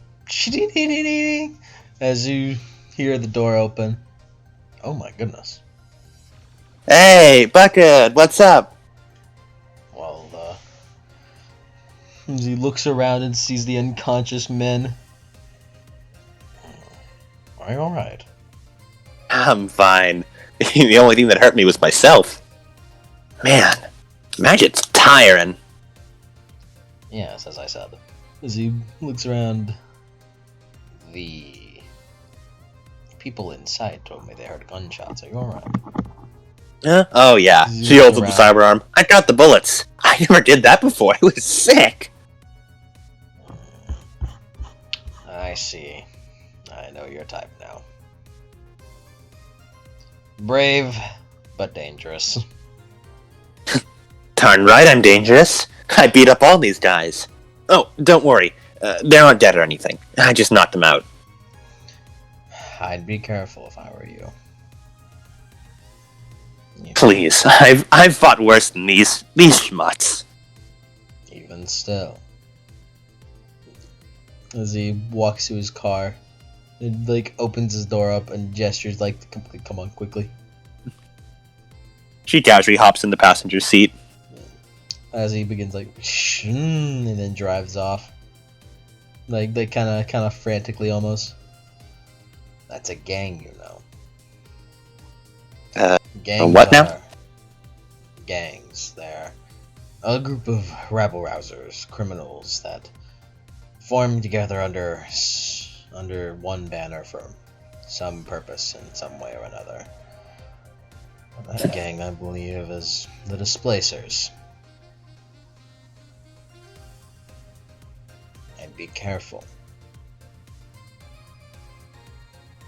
you hear the door open. Oh my goodness. Hey, Bucket, what's up? Well, as he looks around and sees the unconscious men. Are you alright? I'm fine. The only thing that hurt me was myself. Man, magic's tiring. Yes, as I said. As he looks around, the people inside told me they heard gunshots. Are you alright? Huh? Oh yeah. She holds up the cyber arm. I got the bullets. I never did that before. I was sick. I see. I know your type now. Brave, but dangerous. Darn right I'm dangerous. I beat up all these guys. Oh, don't worry. They're not dead or anything. I just knocked them out. I'd be careful if I were you. Please, I've fought worse than these schmuts. Even still. As he walks to his car, and like opens his door up and gestures like to come on quickly. She casually hops in the passenger seat. As he begins like shh, and then drives off. Like they kind of frantically almost. That's a gang, you know. Gangs what now? Gangs. They're a group of rabble-rousers, criminals that form together under one banner for some purpose in some way or another. That gang, I believe, is the Displacers. And be careful.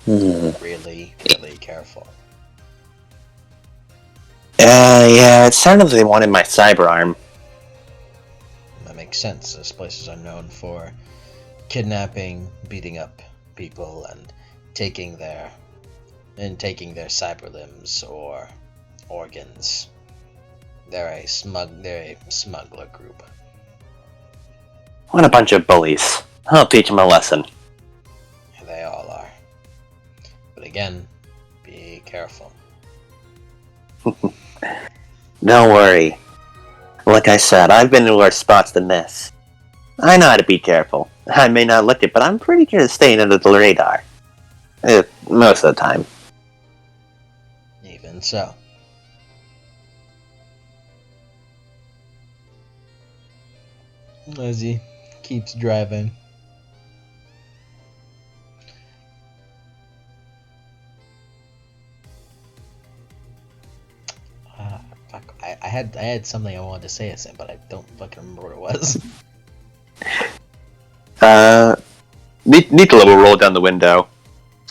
Really, really careful. Yeah, it sounded like they wanted my cyber arm. That makes sense. Those places are known for kidnapping, beating up people, and taking their cyber limbs or organs. They're a smuggler group. What a bunch of bullies. I'll teach them a lesson. They all are. But again, be careful. Don't worry. Like I said, I've been in worse spots than this. I know how to be careful. I may not look it, but I'm pretty good at staying under the radar. Most of the time. Even so. As he keeps driving. Fuck. I had something I wanted to say, but I don't fucking remember what it was. Nikola will roll down the window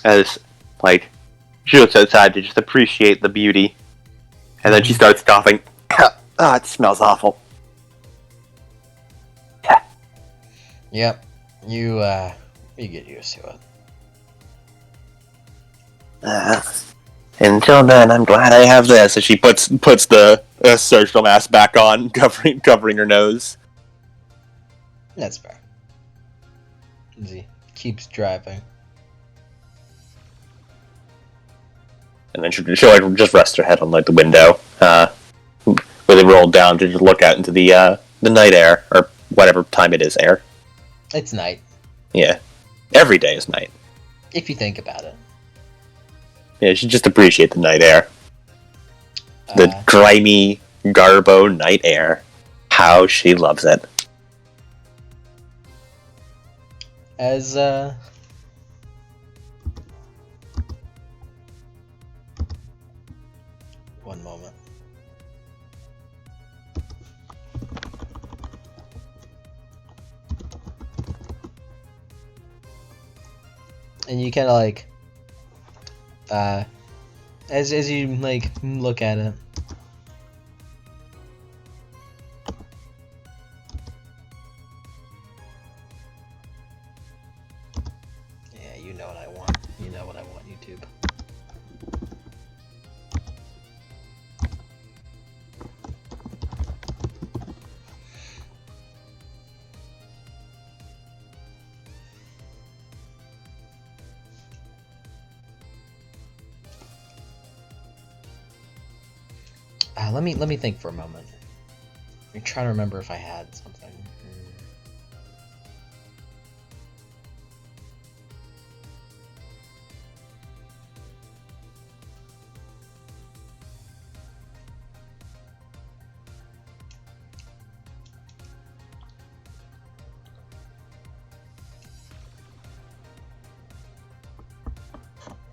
as, like, she looks outside to just appreciate the beauty. And then she starts coughing. It smells awful. Yep. You get used to it. Until then, I'm glad I have this. And she puts the surgical mask back on, covering her nose. That's fair. He keeps driving. And then she'll like just rest her head on like the window, where they roll down to just look out into the night air or whatever time it is air. It's night, Yeah, every day is night. if you think about it. Yeah, she just appreciate the night air, the Uh, grimy Garbo night air. How she loves it. as one moment. And you kind of like, as you like look at it, yeah, you know what I want. You know what I want, YouTube. Let me think for a moment. I'm trying to remember if I had something.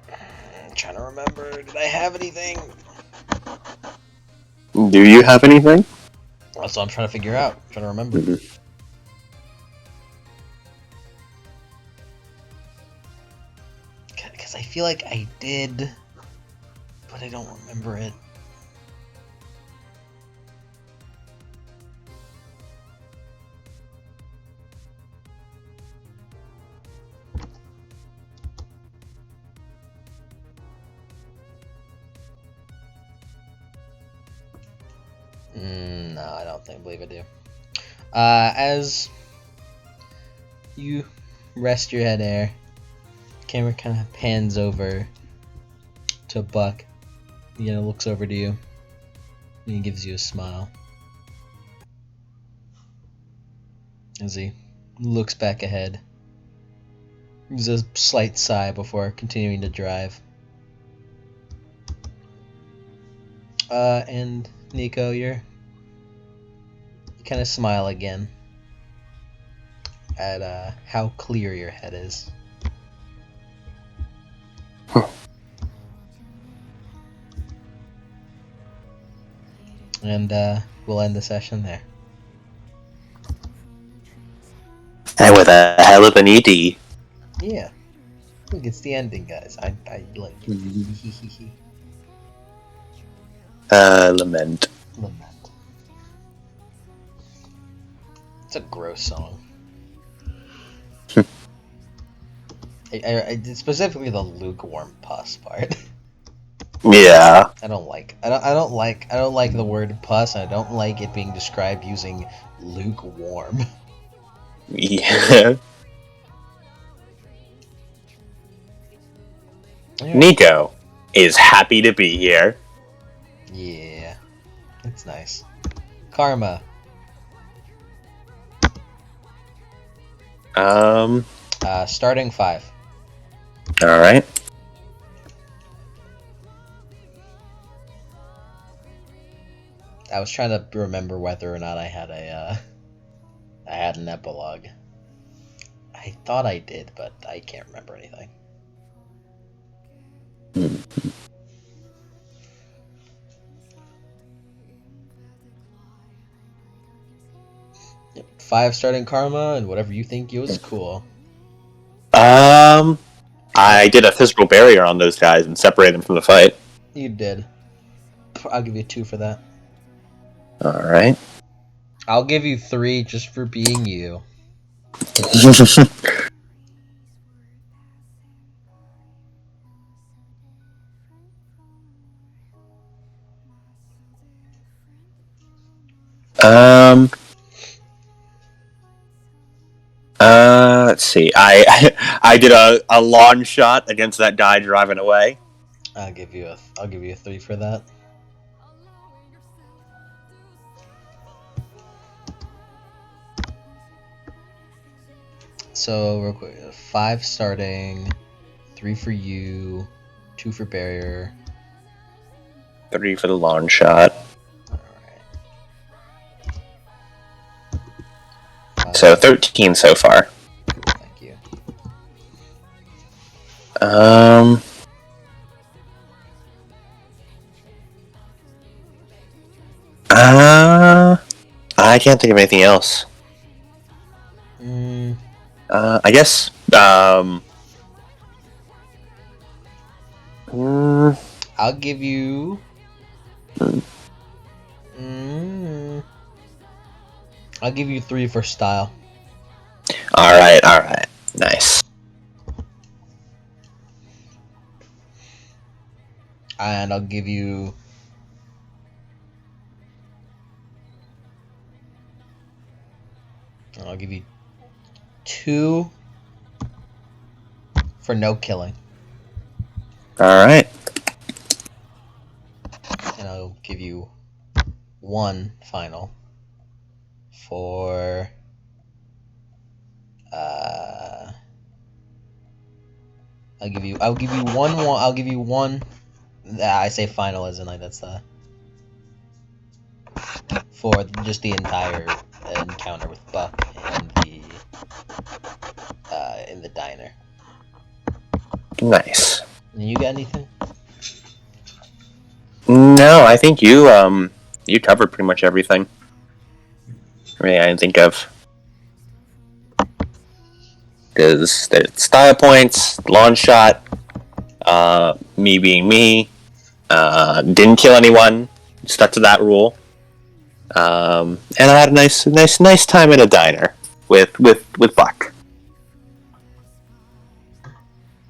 I'm trying to remember. Did I have anything? Do you have anything? That's what I'm trying to figure out. I'm trying to remember. Because I feel like I did, but I don't remember it. No, I don't believe I do. As you rest your head there, camera kind of pans over to Buck. He looks over to you, and he gives you a smile. As he looks back ahead, there's a slight sigh before continuing to drive. And Nico, you kind of smile again at how clear your head is. And we'll end the session there. And with a hell of an ED. Yeah. Look, it's the ending, guys. I like it. Lament. Lament. It's a gross song. I specifically the lukewarm pus part. Yeah. I don't like the word pus, and I don't like it being described using lukewarm. Yeah. Alright. Nico is happy to be here. Yeah, it's nice. Karma. Starting 5. Alright. I was trying to remember whether or not I had an epilogue. I thought I did, but I can't remember anything. Hmm. 5 starting karma, and whatever you think is cool. I did a physical barrier on those guys and separated them from the fight. You did. I'll give you 2 for that. Alright. I'll give you 3 just for being you. um. Let's see. I did a lawn shot against that guy driving away. I'll give you a 3 for that. So real quick, 5 starting, 3 for you, 2 for barrier. 3 for the lawn shot. Alright. So 13 so far. Thank you. I can't think of anything else. I guess. I'll give you. I'll give you 3 for style. All right, nice. And I'll give you. I'll give you 2 for no killing. All right. And I'll give you 1 final for I'll give you one. I say final as in like that's the for just the entire encounter with Buck and the in the diner. Nice. You got anything? No, I think you covered pretty much everything. I didn't think of. Because there's style points, lawn shot, me being me, didn't kill anyone, stuck to that rule, and I had a nice time at a diner with Buck.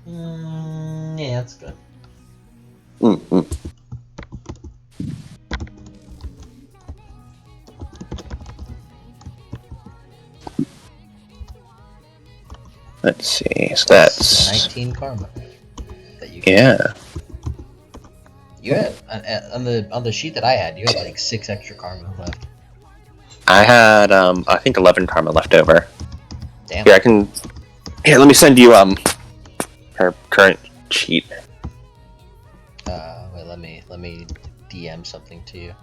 Yeah, that's good. Mm-hmm. Let's see. So that's 19 karma that you yeah. You had on the sheet that I had, you had like 6 extra karma left. I had I think 11 karma left over. Damn. Here I can. Here, let me send you her current sheet. Wait, let me DM something to you.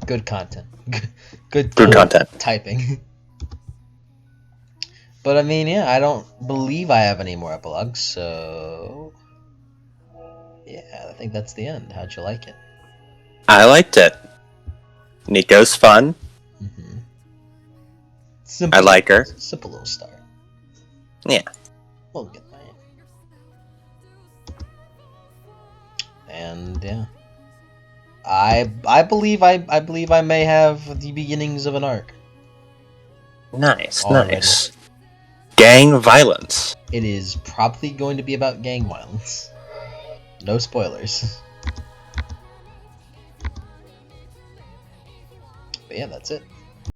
Good content. Good content. Typing. But I mean, yeah, I don't believe I have any more epilogues, so yeah, I think that's the end. How'd you like it? I liked it. Nico's fun. Mm-hmm. Simple, I like her. Simple little start. Yeah. We'll get that. And yeah, I believe I may have the beginnings of an arc. Nice. Already. Gang violence. It is probably going to be about gang violence. No spoilers. But yeah, that's it.